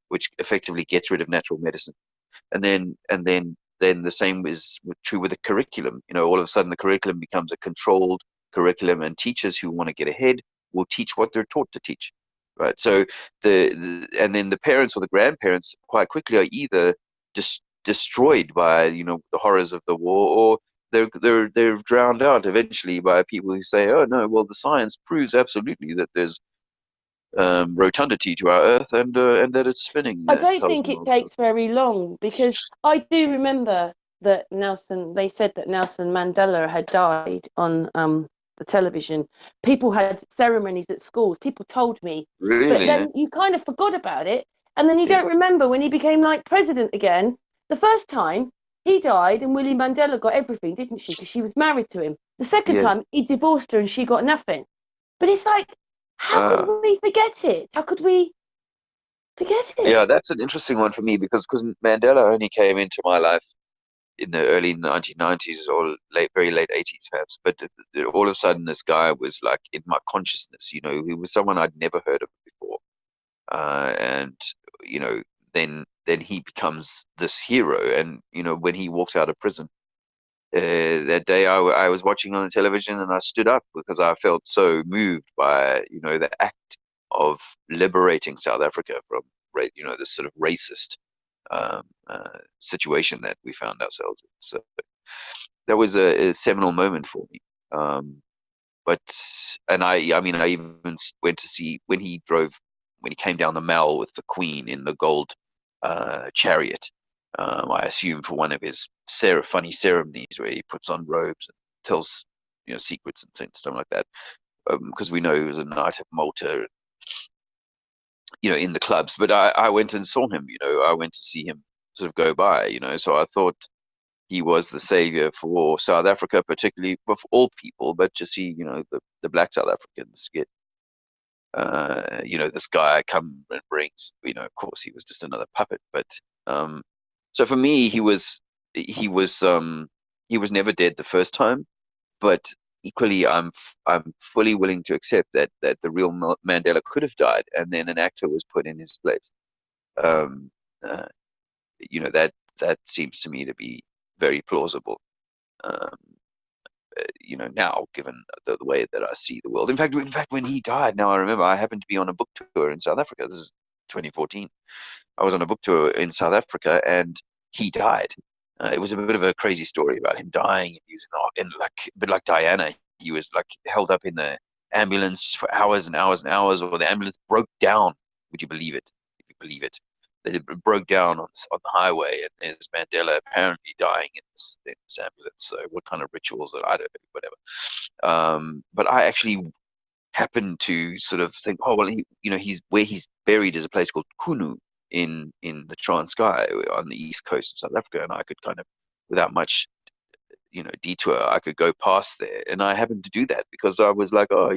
which effectively gets rid of natural medicine. And then the same is true with the curriculum. All of a sudden the curriculum becomes a controlled curriculum, and teachers who want to get ahead will teach what they're taught to teach, right? So and then the parents or the grandparents quite quickly are either just destroyed by the horrors of the war, or they're drowned out eventually by people who say, oh no, well the science proves absolutely that there's rotundity to our Earth, and that it's spinning I a don't thousand think it miles an hour. takes very long because I do remember that they said that Nelson Mandela had died on the television. People had ceremonies at schools. People told me, but Really? Eh? then you kind of forgot about it. And then you Yeah. don't remember when he became like president again. The first time he died and Willie Mandela got everything, didn't she? Because she was married to him. The second Yeah. time he divorced her and she got nothing. But it's like, how could Uh, we forget it? How could we forget yeah, it? that's an interesting one for me because Mandela only came into my life in the early 1990s or very late 80s, perhaps. But all of a sudden, this guy was like in my consciousness. He was someone I'd never heard of before, and you know, then he becomes this hero. And when he walks out of prison, that day I was watching on the television and I stood up because I felt so moved by the act of liberating South Africa from this sort of racist situation that we found ourselves in. So that was a seminal moment for me. But and I mean I even went to see when he came down the Mall with the Queen in the gold chariot. I assume for one of his funny ceremonies where he puts on robes and tells secrets and stuff like that. Because we know he was a Knight of Malta, in the clubs. But I went and saw him. I went to see him sort of go by. So I thought he was the savior for South Africa, particularly for all people, but to see the black South Africans get this guy come and brings, of course he was just another puppet. But um, so for me, he was he was never dead the first time, but equally, I'm fully willing to accept that the real Mandela could have died, and then an actor was put in his place. Um, uh, that seems to me to be very plausible. Um, now given the way that I see the world. In fact, when he died, now I remember I happened to be on a book tour in South Africa. This is 2014. I was on a book tour in South Africa, and he died. It was a bit of a crazy story about him dying. He was like a bit like Diana. He was like held up in the ambulance for hours and hours and hours, or the ambulance broke down. Would you believe it? If you believe it, it broke down on the highway, and there's Mandela apparently dying in this ambulance. So what kind of rituals that I don't know, whatever. But I actually happened to sort of think, oh well, he's buried is a place called Kunu in the Transkei on the east coast of South Africa, and I could kind of, without much detour, I could go past there, and I happened to do that because I was like, oh,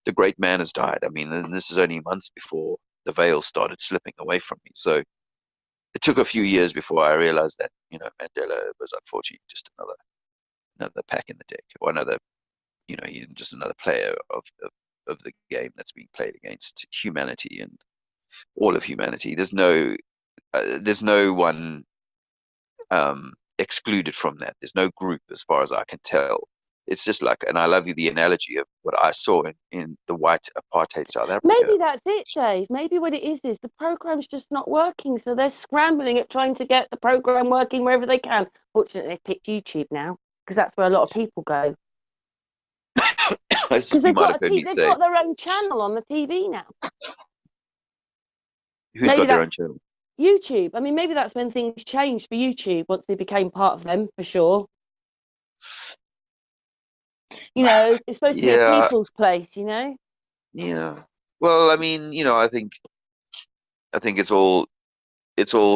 the great man has died. I mean, and this is only months before the veil started slipping away from me. So it took a few years before I realized that Mandela was unfortunately just another pack in the deck, or another he's just another player of the game that's being played against humanity and all of humanity. There's no one excluded from that. There's no group, as far as I can tell. It's just like, and I love you the analogy of what I saw in the white apartheid South Africa. Maybe that's it, Dave. Maybe what it is the program's just not working, so they're scrambling at trying to get the program working wherever they can. Fortunately, they've picked YouTube now because that's where a lot of people go. Because they've got their own channel on the TV now. Who's got their own channel? YouTube. I mean, maybe that's when things changed for YouTube once they became part of them, for sure. It's supposed to be a people's place, Yeah. Well, I mean, I think it's all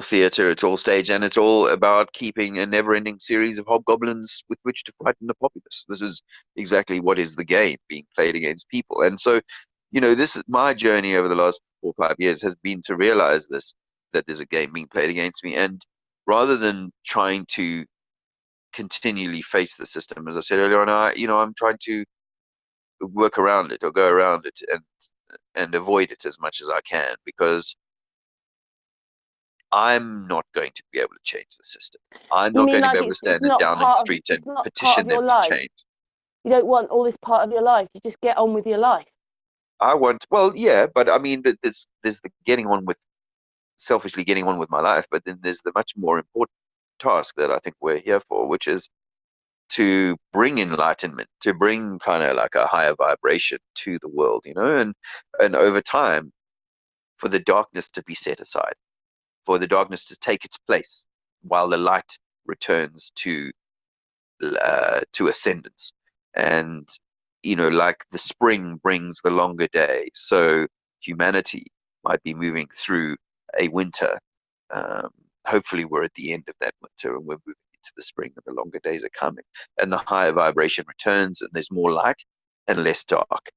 theater, it's all stage, and it's all about keeping a never-ending series of hobgoblins with which to frighten the populace. This is exactly what is the game being played against people. And so, this is my journey over the last 4 or 5 years has been to realize that there's a game being played against me. And rather than trying to continually face the system, as I said earlier on, I'm trying to work around it or go around it and avoid it as much as I can, because I'm not going to be able to change the system. I'm not going to be able to stand down the street and petition them to change. You don't want all this part of your life. You just get on with your life. Well, yeah, but I mean, there's the selfishly getting on with my life, but then there's the much more important task that I think we're here for, which is to bring enlightenment, to bring kind of like a higher vibration to the world, and over time, for the darkness to be set aside, for the darkness to take its place, while the light returns to ascendance. And like the spring brings the longer day, so humanity might be moving through a winter. Hopefully we're at the end of that winter and we're moving into the spring, and the longer days are coming, and the higher vibration returns, and there's more light and less dark.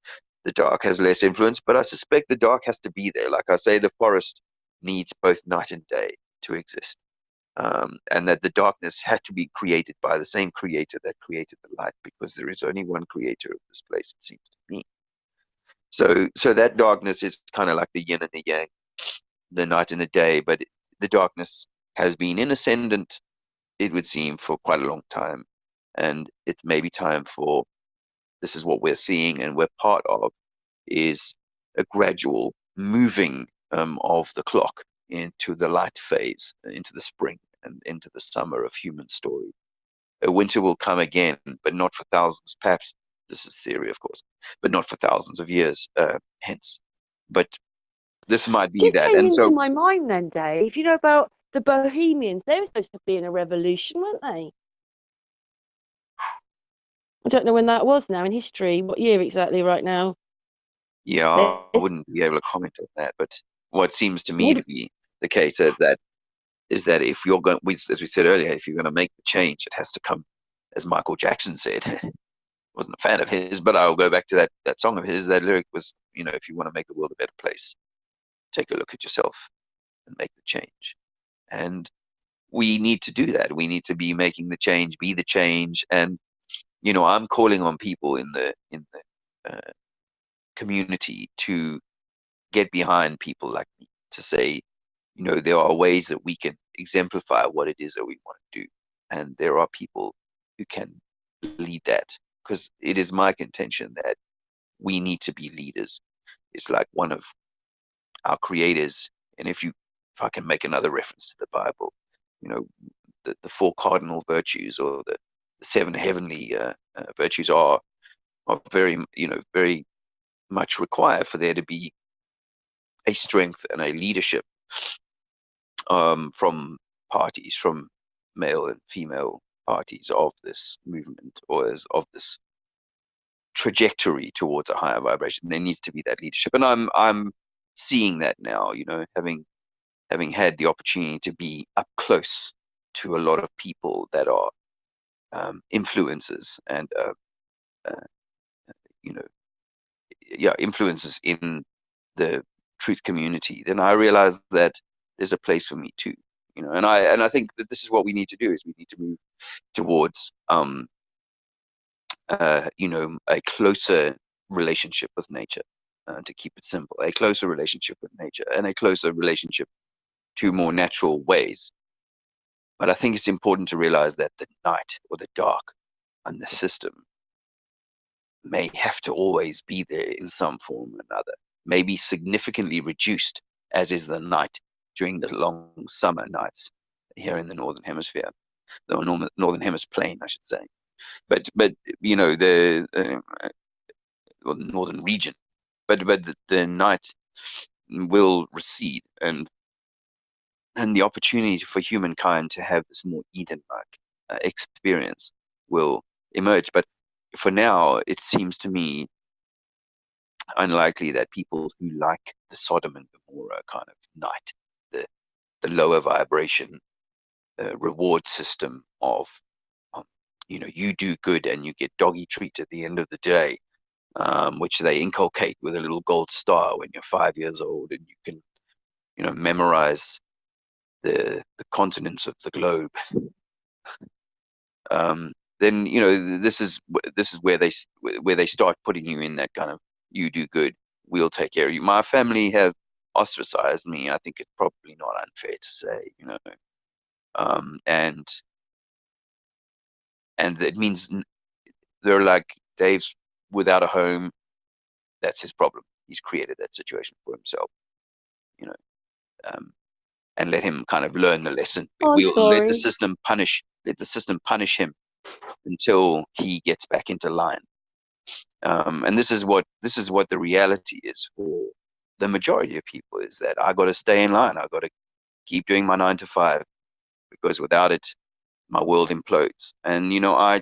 The dark has less influence, but I suspect the dark has to be there. Like I say, the forest needs both night and day to exist. And that the darkness had to be created by the same creator that created the light, because there is only one creator of this place, it seems to me. So that darkness is kind of like the yin and the yang, the night and the day, but the darkness has been in ascendant, it would seem, for quite a long time. And it's maybe time for, this is what we're seeing and we're part of, is a gradual moving of the clock into the light phase, into the spring and into the summer of human story. A winter will come again, but not for thousands, perhaps, this is theory, of course, but not for thousands of years hence. But this might be that. And so, in my mind then, Dave, about the Bohemians, they were supposed to be in a revolution, weren't they? I don't know when that was now in history, what year exactly right now. Yeah, I wouldn't be able to comment on that, but what seems to me to be the case is that if you're going, as we said earlier, if you're going to make the change, it has to come, as Michael Jackson said, wasn't a fan of his, but I'll go back to that song of his. That lyric was, if you want to make the world a better place, take a look at yourself and make the change. And we need to do that. We need to be making the change, be the change. And I'm calling on people in the community to get behind people like me, to say, there are ways that we can exemplify what it is that we want to do, and there are people who can lead that, because it is my contention that we need to be leaders. It's like one of our creators, and if I can make another reference to the Bible, the four cardinal virtues, or the seven heavenly virtues are very, very much required for there to be a strength and a leadership from parties, from male and female parties of this movement, or of this trajectory towards a higher vibration. There needs to be that leadership, and I'm seeing that now. Having had the opportunity to be up close to a lot of people that are influencers, and uh, you know influencers in the truth community, then I realized that there's a place for me too. And I think that this is what we need to do: is we need to move towards a closer relationship with nature, to keep it simple, a closer relationship with nature, and a closer relationship to more natural ways. But I think it's important to realize that the night, or the dark, and the system may have to always be there in some form or another, may be significantly reduced, as is the night during the long summer nights here in the Northern Hemisphere, the Northern Hemisphere plane, I should say. But the northern region, but the night will recede, and the opportunity for humankind to have this more Eden-like experience will emerge. But for now, it seems to me unlikely that people who like the Sodom and Gomorrah kind of night, the lower vibration reward system of, you do good and you get doggy treat at the end of the day, which they inculcate with a little gold star when you're 5 years old, and you can, memorize the continents of the globe. Then this is where they start putting you in that kind of, you do good, we'll take care of you. My family have ostracized me. I think it's probably not unfair to say, and it means they're like, Dave's without a home. That's his problem. He's created that situation for himself, you know, and let him kind of learn the lesson. Oh, I'm We'll let the sorry. system punish him until he gets back into line. And this is what the reality is for the majority of people, is that I got to stay in line. I got to keep doing my 9 to 5, because without it, my world implodes. And I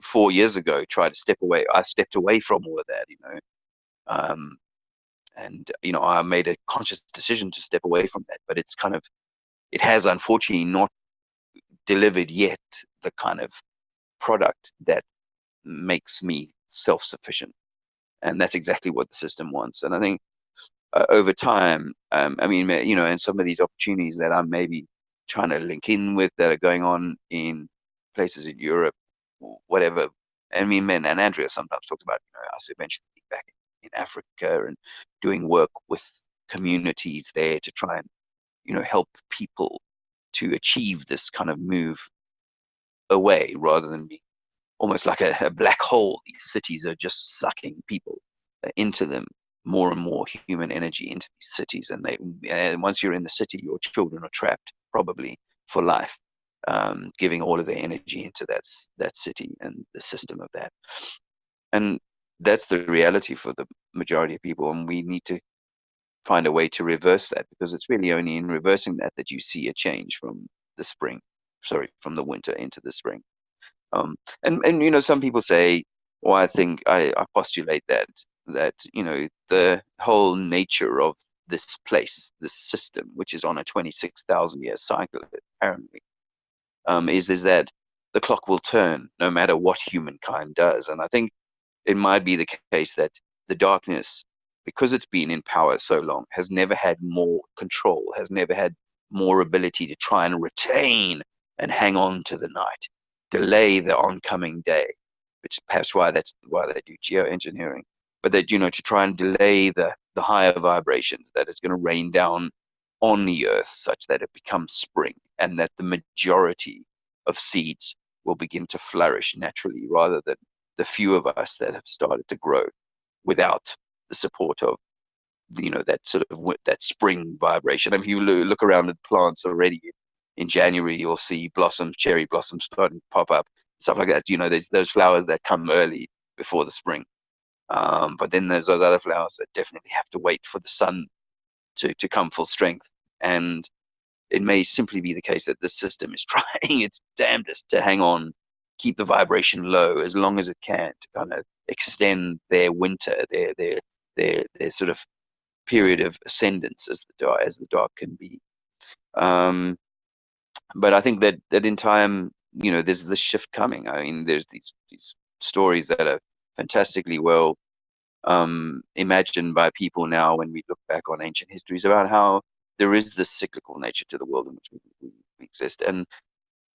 4 years ago tried to step away. I stepped away from all of that, and I made a conscious decision to step away from that. But it has unfortunately not delivered yet the kind of product that makes me self-sufficient, and that's exactly what the system wants. And I think over time, and some of these opportunities that I'm maybe trying to link in with, that are going on in places in Europe, or whatever. I mean, and Andrea sometimes talked about, us eventually being back in Africa and doing work with communities there to try and, help people to achieve this kind of move away, rather than be almost like a black hole. These cities are just sucking people into them, more and more human energy into these cities, and once you're in the city, your children are trapped probably for life, giving all of their energy into that city and the system of that. And that's the reality for the majority of people, and we need to find a way to reverse that, because it's really only in reversing that you see a change from from the winter into the spring. And some people say, or I think I postulate that the whole nature of this place, this system, which is on a 26,000 year cycle, apparently, is that the clock will turn no matter what humankind does. And I think it might be the case that the darkness, because it's been in power so long, has never had more control, has never had more ability to try and retain and hang on to the night, delay the oncoming day, which is perhaps that's why they do geoengineering, but that, to try and delay the higher vibrations that it's going to rain down on the earth such that it becomes spring, and that the majority of seeds will begin to flourish naturally, rather than the few of us that have started to grow without the support of that sort of that spring vibration. If you look around at plants already in January, you'll see blossoms, cherry blossoms starting to pop up, stuff like that. There's those flowers that come early before the spring, but then there's those other flowers that definitely have to wait for the sun to come full strength. And it may simply be the case that the system is trying its damnedest to hang on, keep the vibration low as long as it can, to kind of extend their winter, their sort of period of ascendance as the dark can be. But I think that in time, there's this shift coming. I mean, there's these stories that are fantastically well imagined by people now when we look back on ancient histories about how there is this cyclical nature to the world in which we exist, and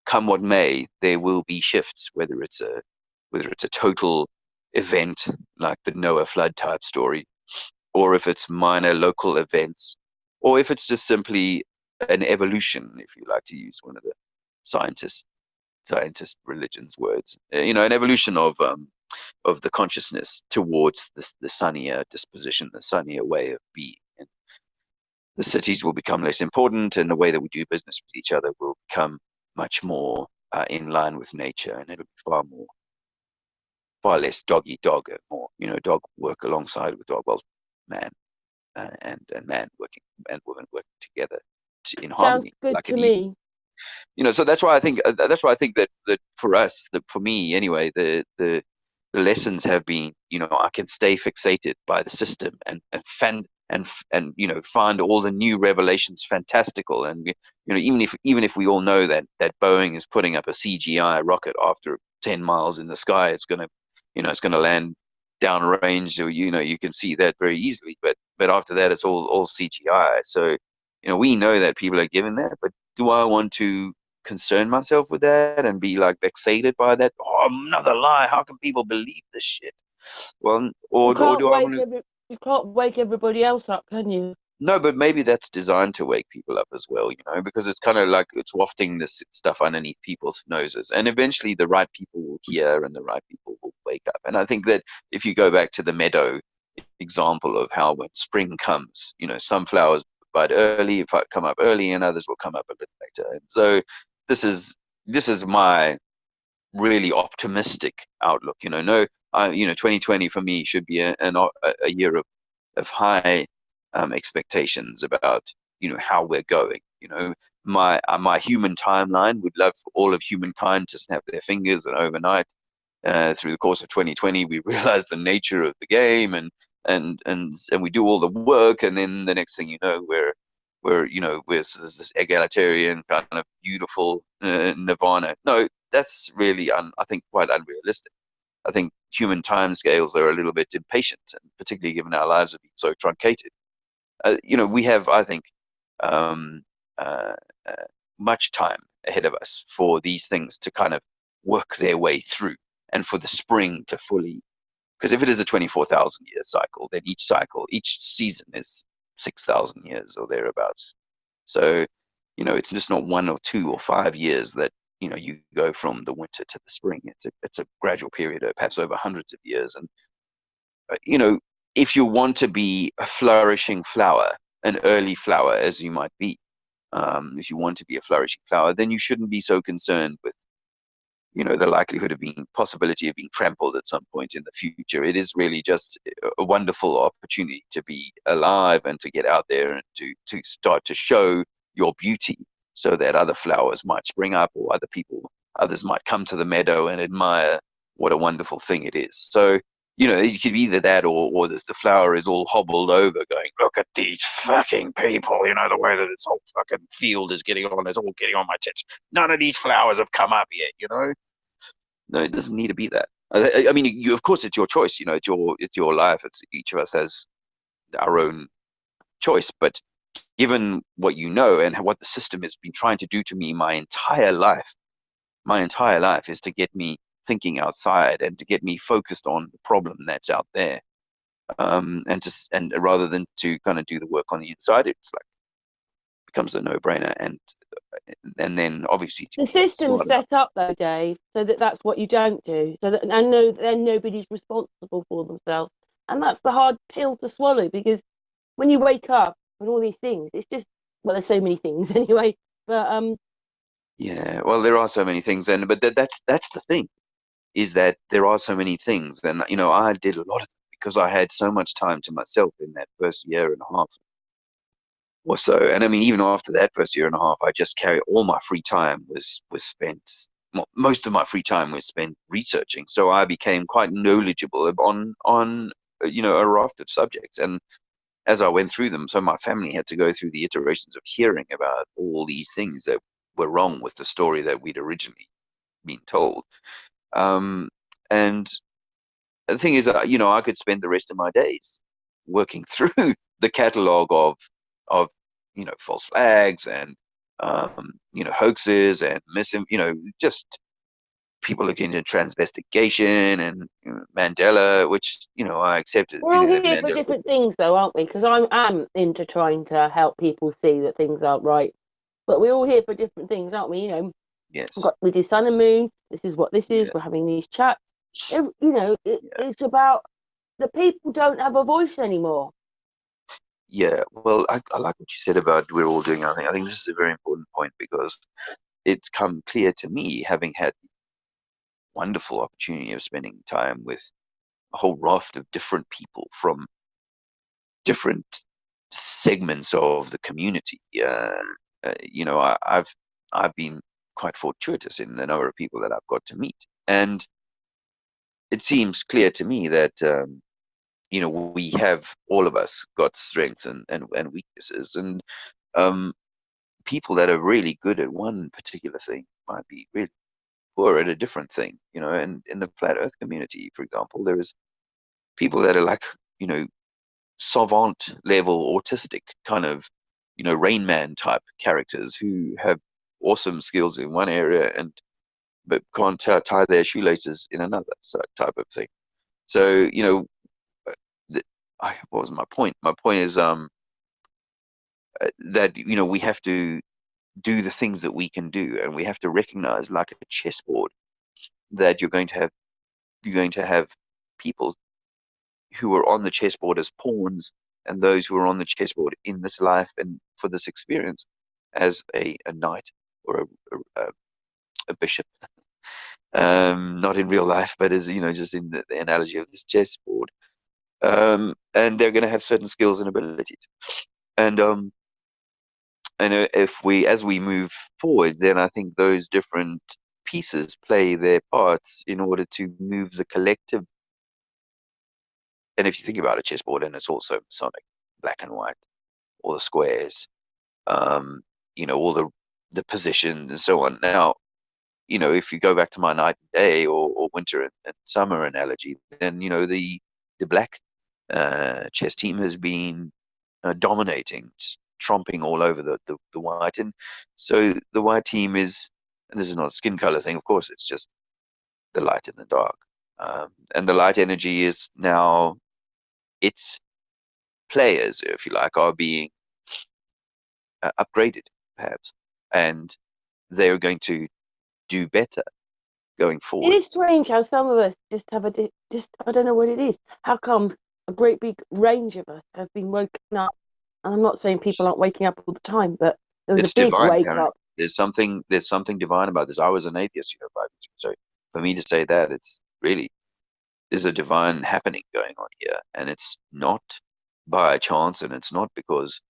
come what may, there will be shifts, whether it's a total event like the Noah flood type story, or if it's minor local events, or if it's just simply an evolution, if you like to use one of the scientist religion's words, an evolution of the consciousness towards the sunnier disposition, the sunnier way of being. And the cities will become less important, and the way that we do business with each other will become much more in line with nature, and it'll be far less dog eat dog, and more, dog work alongside with dog. Well, man and man working, and woman working together in Sounds harmony, good like to an Eden. me. So that's why I think that for us, that for me anyway, the lessons have been, I can stay fixated by the system and find all the new revelations fantastical. And even if we all know that Boeing is putting up a CGI rocket, after 10 miles in the sky, it's gonna land downrange, so you can see that very easily. But after that, it's all CGI. So we know that people are given that, but do I want to concern myself with that and be like vexated by that? Oh, another lie. How can people believe this shit? Well, or do I want to? You can't wake everybody else up, can you? No, but maybe that's designed to wake people up as well, because it's kind of like it's wafting this stuff underneath people's noses, and eventually the right people will hear and the right people will wake up. And I think that if you go back to the meadow example of how when spring comes, some flowers bud early, come up early, and others will come up a bit later. And so this is my really optimistic outlook. No, 2020 for me should be a year of high expectations about how we're going. My human timeline would love for all of humankind to snap their fingers, and overnight, through the course of 2020, we realize the nature of the game, and we do all the work, and then the next thing you know, we're this egalitarian kind of beautiful nirvana. No, that's really I think quite unrealistic. I think human timescales are a little bit impatient, and particularly given our lives have been so truncated. We have, I think, um, uh, much time ahead of us for these things to kind of work their way through, and for the spring to fully. Because if it is a 24,000 year cycle, then each season is 6,000 years or thereabouts. So, it's just not 1 or 2 or 5 years that you go from the winter to the spring. It's a gradual period, perhaps over hundreds of years. And if you want to be a flourishing flower, an early flower as you might be, if you want to be a flourishing flower, then you shouldn't be so concerned with the likelihood of possibility of being trampled at some point in the future. It is really just a wonderful opportunity to be alive and to get out there and to start to show your beauty, so that other flowers might spring up, or others might come to the meadow and admire what a wonderful thing it is. So, it could be either that, or the flower is all hobbled over going, look at these fucking people, the way that this whole fucking field is getting on, it's all getting on my tits. None of these flowers have come up yet, No, it doesn't need to be that. I mean, you, of course, it's your choice. It's your life. It's each of us has our own choice. But given what you know and what the system has been trying to do to me my entire life is to get me thinking outside and to get me focused on the problem that's out there. And rather than to kind of do the work on the inside, it's like becomes a no-brainer. And then obviously to The get system's smart enough. set up though, Dave, so that that's what you don't do. So that and no, then nobody's responsible for themselves, and that's the hard pill to swallow because when you wake up and all these things, it's just well, there's so many things anyway. But Yeah, well, there are so many things, and but that's the thing is that there are so many things, and I did a lot of them because I had so much time to myself in that first year and a half or so. And I mean, even after that first year and a half, I just carried all my free time was spent. Well, most of my free time was spent researching, so I became quite knowledgeable on a raft of subjects. And as I went through them, so my family had to go through the iterations of hearing about all these things that were wrong with the story that we'd originally been told. Um, and the thing is, I could spend the rest of my days working through the catalog of false flags and hoaxes and just people looking into transvestigation and Mandela, which I accepted. we're all That here for Mandela. different things, though, aren't we? Because I'm into trying to help people see that things aren't right. But we're all here for different things, aren't we? Yes. We do sun and moon. This is what this is. Yeah. We're having these chats. Yeah. It's about the people don't have a voice anymore. Yeah. Well, I like what you said about we're all doing our thing. I think this is a very important point because it's come clear to me, having had the wonderful opportunity of spending time with a whole raft of different people from different segments of the community. I've been quite fortuitous in the number of people that I've got to meet, and it seems clear to me that we have all of us got strengths and weaknesses, and um, people that are really good at one particular thing might be really poor at a different thing. And in the flat Earth community, for example, there is people that are like savant level autistic kind of Rain Man type characters who have awesome skills in one area and but can't tie their shoelaces in another type of thing. So uh, what was my point? My point is that we have to do the things that we can do, and we have to recognize, like a chessboard, that you're going to have people who are on the chessboard as pawns, and those who are on the chessboard in this life and for this experience as a knight or a bishop. Not in real life, but as just in the analogy of this chessboard. And they're going to have certain skills and abilities. And if as we move forward, then I think those different pieces play their parts in order to move the collective. And if you think about a chessboard, and it's also Sonic, black and white, all the squares, all the positions and so on. Now, if you go back to my night and day or winter and summer analogy, then the black chess team has been dominating, tromping all over the white, and so the white team is. And this is not a skin color thing, of course. It's just the light and the dark, and the light energy is now its players, if you like, are being upgraded, perhaps, and they're going to do better going It forward. is strange how some of us just have just I don't know what it is. How come a great big range of us have been woken up? And I'm not saying people aren't waking up all the time, but there was a It's big divine, wake Karen. up. There's something divine about this. I was an atheist, 5 years ago. So for me to say that, it's really there's a divine happening going on here, and it's not by chance, and it's not because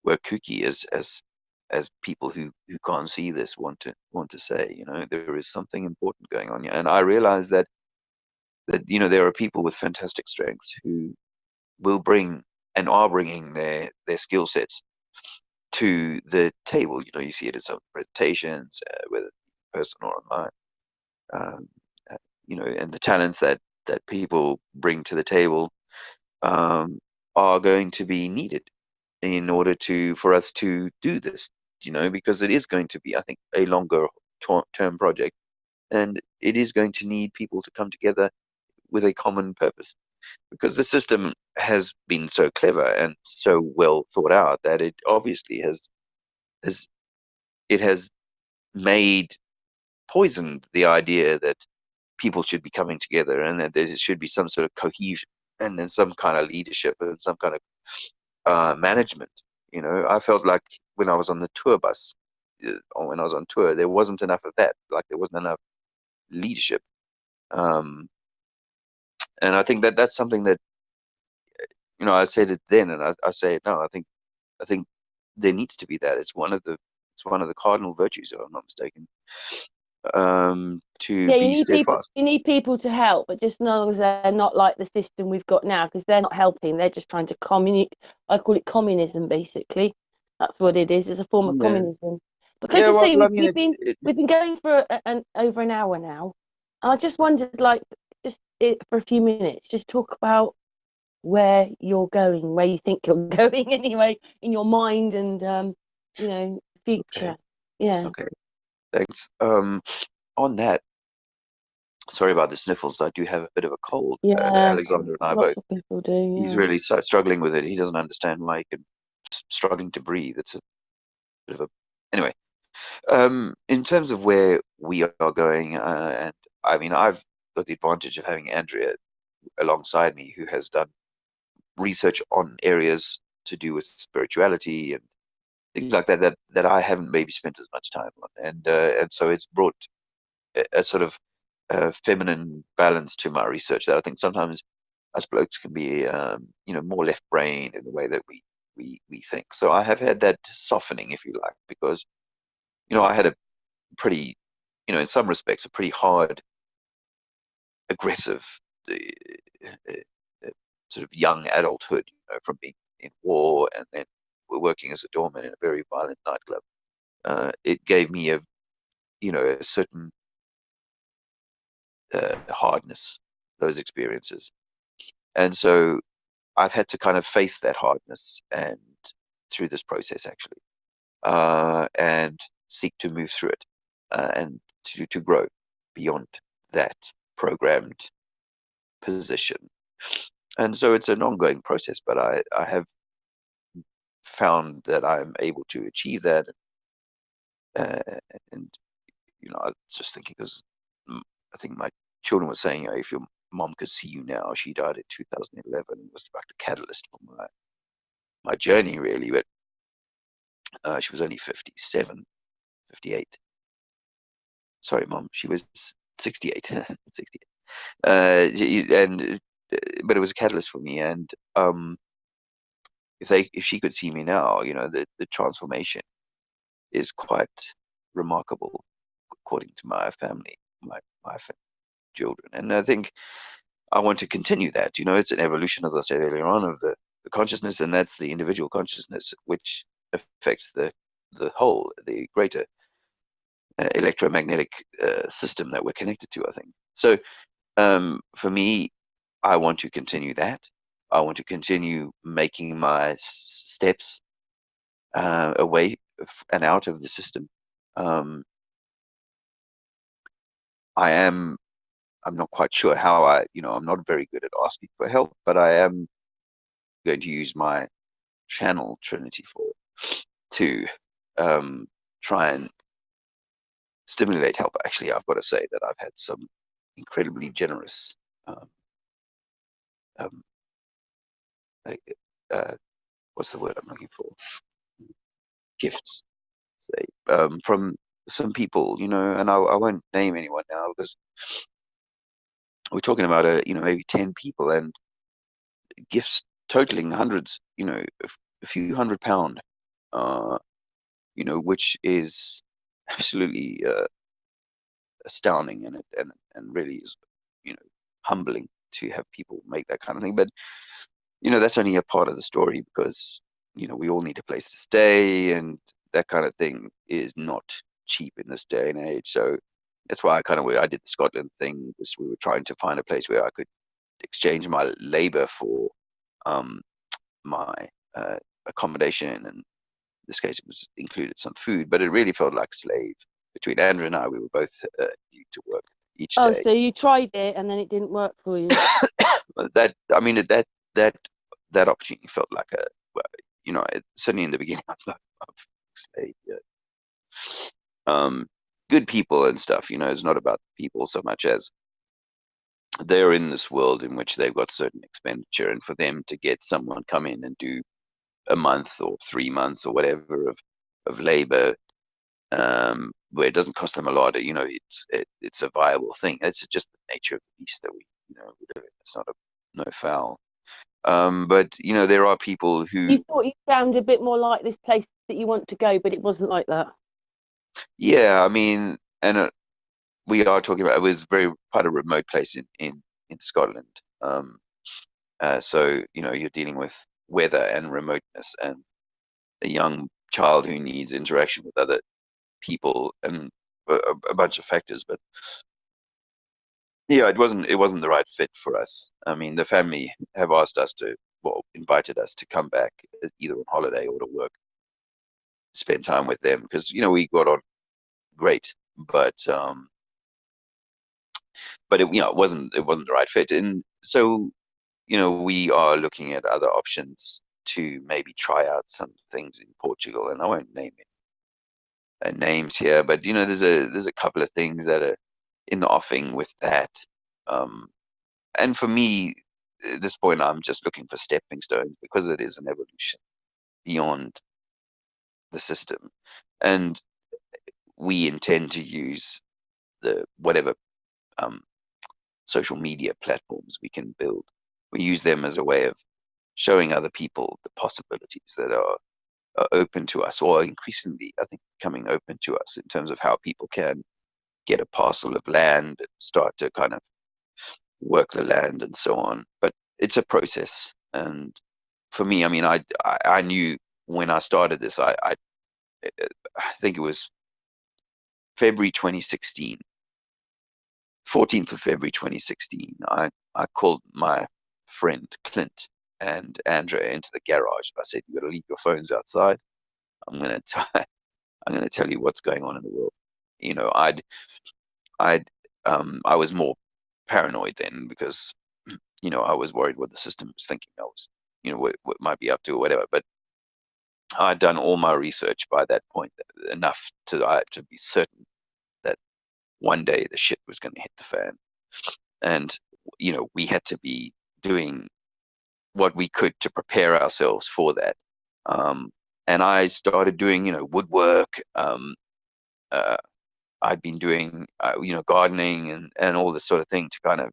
we're kooky as people who can't see this want to say. There is something important going on here, and I realize that there are people with fantastic strengths who will bring and are bringing their skill sets to the table. You see it in some presentations, whether in person or online. Um, and the talents that people bring to the table are going to be needed in order for us to do this, because it is going to be, I think, a longer term project, and it is going to need people to come together with a common purpose, because the system has been so clever and so well thought out that it obviously has it has made poisoned the idea that people should be coming together and that there should be some sort of cohesion and then some kind of leadership and some kind of management. I felt like when I was on the tour bus, or when I was on tour, there wasn't enough of that. Like there wasn't enough leadership, um, and I think that that's something that I said it then, and I say it now. I think there needs to be that. It's one of the cardinal virtues, if I'm not mistaken, to Yeah, be steadfast. you need people to help, but just as long as they're not like the system we've got now, because they're not helping, they're just trying to communicate. I call it communism, basically. That's what it is. It's a form of Yeah, communism. But can I yeah. just Well, say I mean, we've been going for over an hour now, and I just wondered, like, for a few minutes, just talk about where you're going, where you think you're going, anyway, in your mind and okay, future. Yeah. okay. Thanks. On that, sorry about the sniffles. I do have a bit of a cold. Yeah, Alexander and I both. lots of people do. He's Yeah. really struggling with it. He doesn't understand why he can struggling to breathe. It's a bit of a anyway. In terms of where we are going, and I mean, I've got the advantage of having Andrea alongside me, who has done research on areas to do with spirituality and things like that I haven't maybe spent as much time on, and so it's brought a sort of feminine balance to my research that I think sometimes us blokes can be more left brained in the way that we think. So I have had that softening, if you like, because I had a pretty, in some respects, a pretty hard, aggressive, uh, uh, sort of young adulthood, from being in war and then working as a doorman in a very violent nightclub. It gave me a certain hardness, those experiences. And so I've had to kind of face that hardness and through this process actually, and seek to move through it, and to grow beyond that programmed position. And so it's an ongoing process, but I have found that I'm able to achieve that. Uh, and I was just thinking because I think my children were saying, if your mom could see you now, she died in 2011. It was like the catalyst for my journey, really. But she was only 57, 58. Sorry, mom, she was 68, 68. And but it was a catalyst for me. And if she could see me now, the transformation is quite remarkable, according to my family, my children. And I think I want to continue that. It's an evolution, as I said earlier on, of the consciousness, and that's the individual consciousness, which affects the whole, the greater electromagnetic system that we're connected to, I think. So for me, I want to continue that. I want to continue making my steps away and out of the system. Um, I'm not quite sure how I'm not very good at asking for help, but I am going to use my channel Trinity to try and stimulate help. Actually, I've got to say that I've had some incredibly generous um, um, like, what's the word I'm looking for? Gifts, say, from some people, and I won't name anyone now because we're talking about maybe 10 people and gifts totaling hundreds, a few £100, uh, which is absolutely astounding, and really is humbling to have people make that kind of thing. But that's only a part of the story, because we all need a place to stay, and that kind of thing is not cheap in this day and age. So that's why I did the Scotland thing, was we were trying to find a place where I could exchange my labor for um, my accommodation, and in this case it was included some food, but it really felt like slave. Between Andrew and I, we were both need to work each Oh, day. so you tried it and then it didn't work for you. That I mean that that opportunity felt like a, well, certainly in the beginning I was like, oh, slave, yeah. Good people and stuff. It's not about the people so much as they're in this world in which they've got certain expenditure, and for them to get someone come in and do a month or 3 months or whatever of labor, where it doesn't cost them a lot, it's a viable thing. It's just the nature of the beast that we live in. It's not no foul. But there are people You who, thought you found a bit more like this place that you want to go, but it wasn't like that. yeah, I mean, and we are talking about, it was quite a remote place in Scotland. So you're dealing with weather and remoteness and a young child who needs interaction with other people and a bunch of factors. But yeah, it wasn't the right fit for us. I mean, the family have asked us to, well, invited us to come back either on holiday or to work, spend time with them, because we got on great, but it wasn't the right fit. And so we are looking at other options to maybe try out some things in Portugal, and I won't name names here, but there's a couple of things that are in the offing with that. And for me, at this point, I'm just looking for stepping stones, because it is an evolution beyond the system, and we intend to use the whatever um, social media platforms we can build. We use them as a way of showing other people the possibilities that are open to us, or increasingly, I think, becoming open to us, in terms of how people can get a parcel of land and start to kind of work the land and so on. But it's a process. And for me, I mean, I knew when I started this, I think it was February 2016, 14th of February 2016, I called my friend Clint and Andrea into the garage. I said, "You got to leave your phones outside. I'm gonna I'm gonna tell you what's going on in the world." I was more paranoid then, because I was worried what the system was thinking. I was, what might be up to or whatever. But I'd done all my research by that point, enough to be certain that one day the shit was going to hit the fan, and we had to be doing what we could to prepare ourselves for that. And I started doing woodwork. Uh, I'd been doing gardening and all this sort of thing to kind of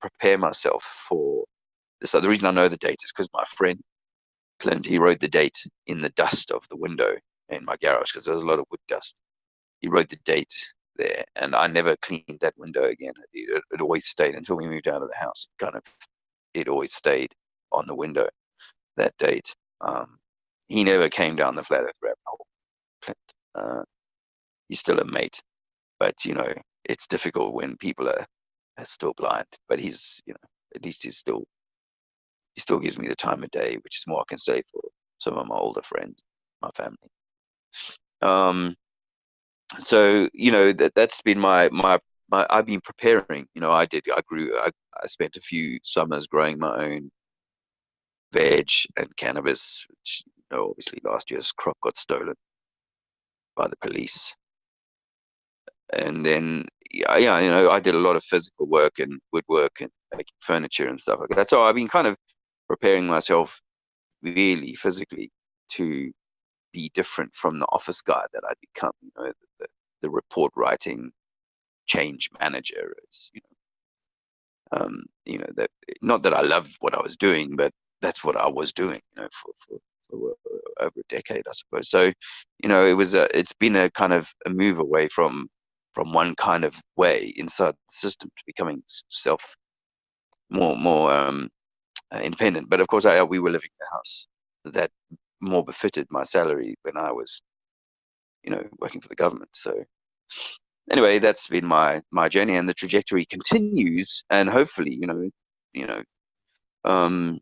prepare myself for this. So the reason I know the date is because my friend Clint, he wrote the date in the dust of the window in my garage, because there was a lot of wood dust. He wrote the date there, and I never cleaned that window again. It always stayed until we moved out of the house. It always stayed on the window, that date. He never came down the flat earth rabbit hole, Clint. He's still a mate, but it's difficult when people are still blind. But he's, at least he still gives me the time of day, which is more I can say for some of my older friends, my family. So that's been my I've been preparing. I spent a few summers growing my own veg and cannabis, which obviously last year's crop got stolen by the police. And then I did a lot of physical work and woodwork and making furniture and stuff like that. So I've been kind of preparing myself really physically to be different from the office guy that I'd become. The report writing change manager is, that, not that I loved what I was doing, but that's what I was doing, for over a decade, I suppose. So, it's been a kind of a move away from one kind of way inside the system to becoming more independent. But of course, we were living in a house that more befitted my salary when I was, working for the government. So anyway, that's been my journey, and the trajectory continues, and hopefully, um,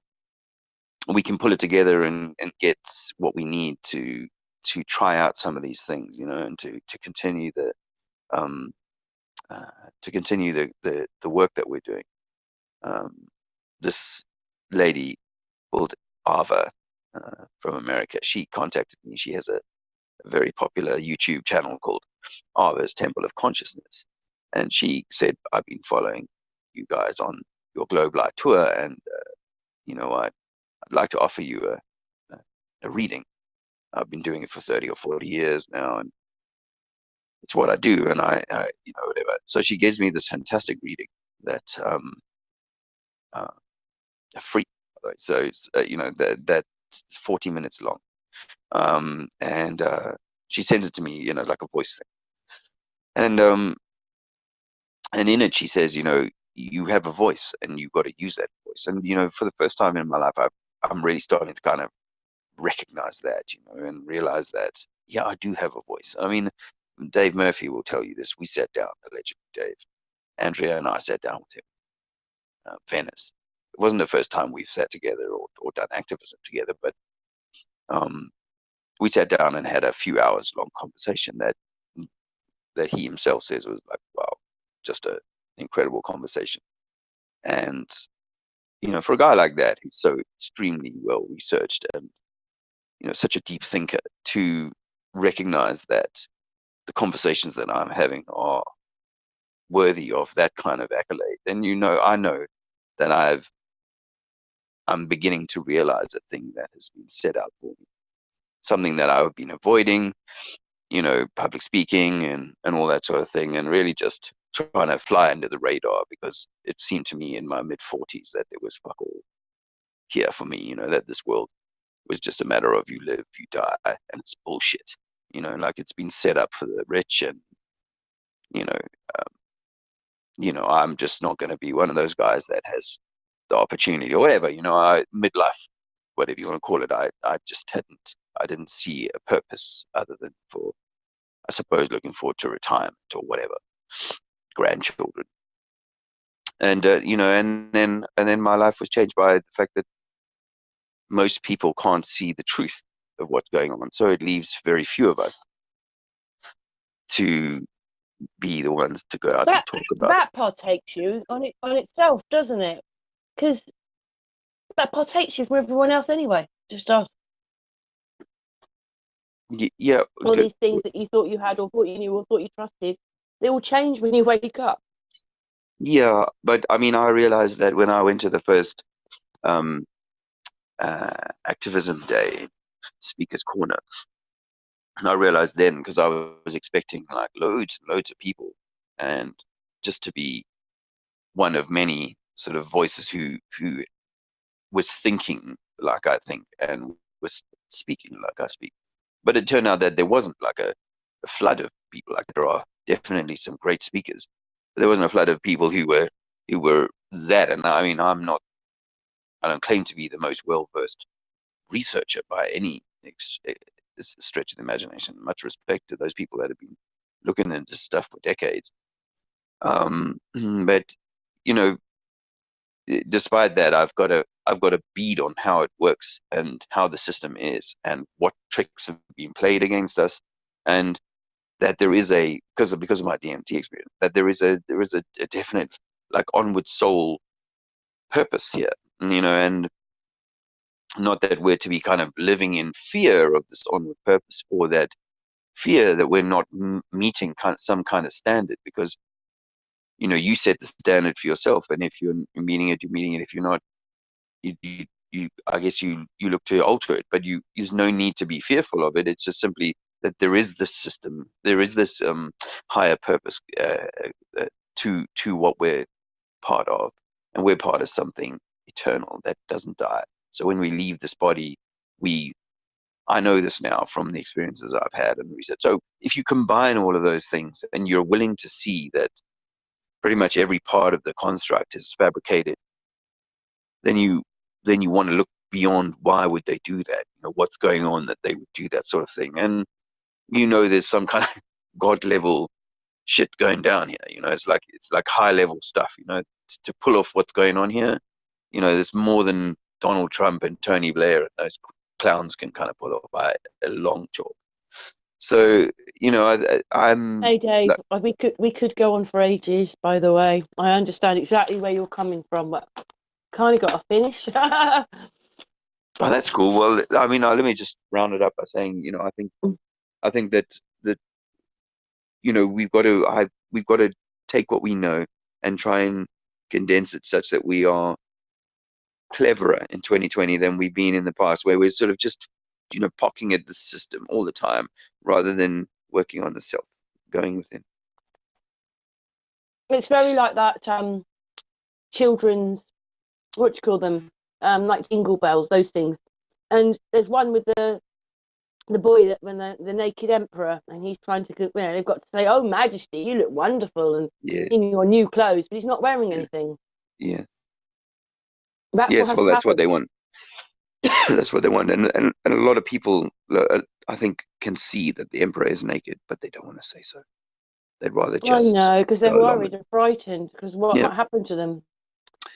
we can pull it together and get what we need to try out some of these things, and to continue um, the work that we're doing. This lady called Ava from America, she contacted me. She has a very popular YouTube channel called Ava's Temple of Consciousness, and she said, I've been following you guys on your Globe Light tour, and I'd like to offer you a reading. I've been doing it for 30 or 40 years now, and it's what I do, and I whatever. So she gives me this fantastic reading that uh, free. So it's that's 40 minutes long, and she sends it to me, like a voice thing, and in it she says, you have a voice, and you've got to use that voice. And for the first time in my life, I'm really starting to kind of recognize that, and realize that, yeah, I do have a voice. I mean, Dave Murphy will tell you this. We sat down, allegedly, Dave, Andrea and I sat down with him, Venice. It wasn't the first time we've sat together or done activism together, but we sat down and had a few hours long conversation that he himself says was like, wow, just an incredible conversation. And for a guy like that, who's so extremely well researched and such a deep thinker, to recognize that the conversations that I'm having are worthy of that kind of accolade, then I know that I'm beginning to realize a thing that has been set out for me, something that I've been avoiding, public speaking and all that sort of thing, and really just trying to fly under the radar, because it seemed to me in my mid-40s that there was fuck all here for me, that this world was just a matter of you live, you die, and it's bullshit. Like it's been set up for the rich, and you know, I'm just not going to be one of those guys that has the opportunity or whatever. Midlife, whatever you want to call it. I just didn't see a purpose other than for, I suppose, looking forward to retirement or whatever, grandchildren, and and then my life was changed by the fact that most people can't see the truth of what's going on. So it leaves very few of us to be the ones to go out and talk about that partakes you on itself, doesn't it? Because that partakes you from everyone else anyway. Just us. Yeah. All these things that you thought you had, or thought you knew, or thought you trusted, they will change when you wake up. Yeah, but I mean, I realized that when I went to the first activism day, speakers corner, and I realized then, because I was expecting like loads and loads of people, and just to be one of many sort of voices who was thinking like I think and was speaking like I speak. But it turned out that there wasn't like a flood of people. Like there are definitely some great speakers, but there wasn't a flood of people who were that. And I mean, I don't claim to be the most well-versed researcher by any stretch of the imagination. Much respect to those people that have been looking into stuff for decades. But despite that, I've got a bead on how it works and how the system is and what tricks have been played against us, and that there is because of my DMT experience, that there is a definite like onward soul purpose here, and not that we're to be kind of living in fear of this onward purpose, or that fear that we're not meeting some kind of standard, because you set the standard for yourself, and if you're meeting it, you're meeting it. If you're not, you I guess you look to alter it, but there's no need to be fearful of it. It's just simply that there is this system, there is this higher purpose to what we're part of, and we're part of something eternal that doesn't die. So when we leave this body, I know this now from the experiences I've had and research. So if you combine all of those things and you're willing to see that pretty much every part of the construct is fabricated, then you want to look beyond why would they do that? What's going on that they would do that sort of thing? And there's some kind of God level shit going down here. It's like high level stuff. To pull off what's going on here. There's more than Donald Trump and Tony Blair and those clowns can kind of pull off by a long chalk. So I'm. Hey Dave, Like, we could go on for ages. By the way, I understand exactly where you're coming from, but kind of got to finish. oh, that's cool. Well, I mean, let me just round it up by saying, I think that we've got to take what we know and try and condense it such that we are cleverer in 2020 than we've been in the past, where we're sort of just pocking at the system all the time rather than working on the self, going within. It's very like that children's, what do you call them, like Jingle Bells, those things. And there's one with the boy that when the naked emperor, and he's trying to, they've got to say, "Oh Majesty, you look wonderful," and Yeah, in your new clothes, but he's not wearing yeah, anything. yeah. That's what Yes, has well, to that's what happen. they want. That's what they want, and a lot of people, I think, can see that the emperor is naked, but they don't want to say so. They'd rather I just know, because they're go along with worried it. and frightened because what Yeah. might happen to them.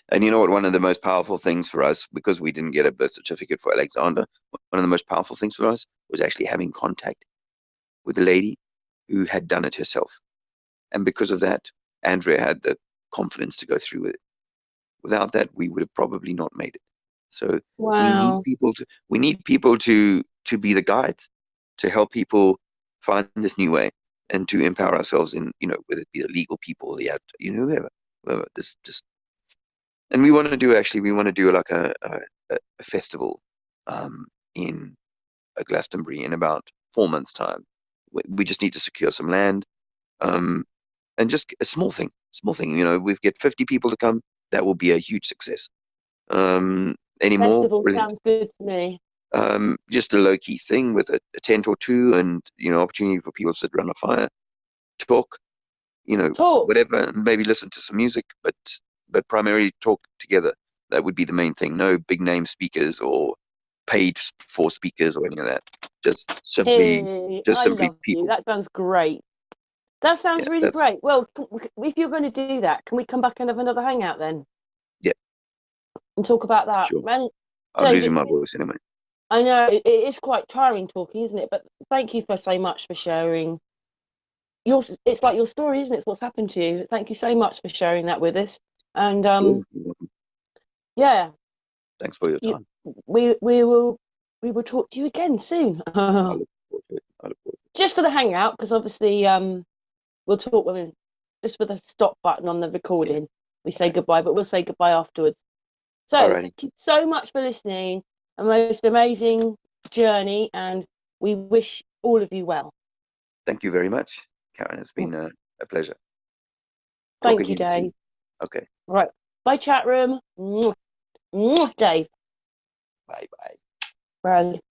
And you know what? One of the most powerful things for us, because we didn't get a birth certificate for Alexander, one of the most powerful things for us was actually having contact with a lady who had done it herself. And because of that, Andrea had the confidence to go through with it. Without that, we would have probably not made it. So Wow. we need people to be the guides, to help people find this new way and to empower ourselves in, whether it be the legal people, whoever. This just, and we want to do like a festival in Glastonbury in about 4 months' time. We just need to secure some land, and just a small thing, we get 50 people to come, that will be a huge success. Any more? Festival Brilliant. sounds good to me. Just a low key thing with a tent or two, and opportunity for people to sit around a fire, talk, Talk. whatever, and maybe listen to some music, but primarily talk together. That would be the main thing. No big name speakers or paid for speakers or any of that. Just simply, Hey, just I simply love you. people. That sounds great. That sounds Yeah, really that's great. Well, if you're going to do that, can we come back and have another hangout then yeah, and talk about that? sure. Man, I'm Dave, losing my voice anyway. I know it is quite tiring talking, isn't it? But thank you for so much for sharing. It's like your story, isn't it? It's what's happened to you. Thank you so much for sharing that with us. And Sure. yeah, Thanks for your you, time. we will talk to you again soon. I look forward to it. I look forward Just for the hangout, because obviously we'll talk when just for the stop button on the to it. recording. We Yeah. say goodbye, but we'll say goodbye afterwards. So Alrighty. thank you so much for listening. A most amazing journey, and we wish all of you well. Thank you very much, Karen. It's been a pleasure. Talk Thank you, again soon. Dave. Okay. Right. Bye, chat room. Mwah. Mwah, Dave. Bye bye. Bye.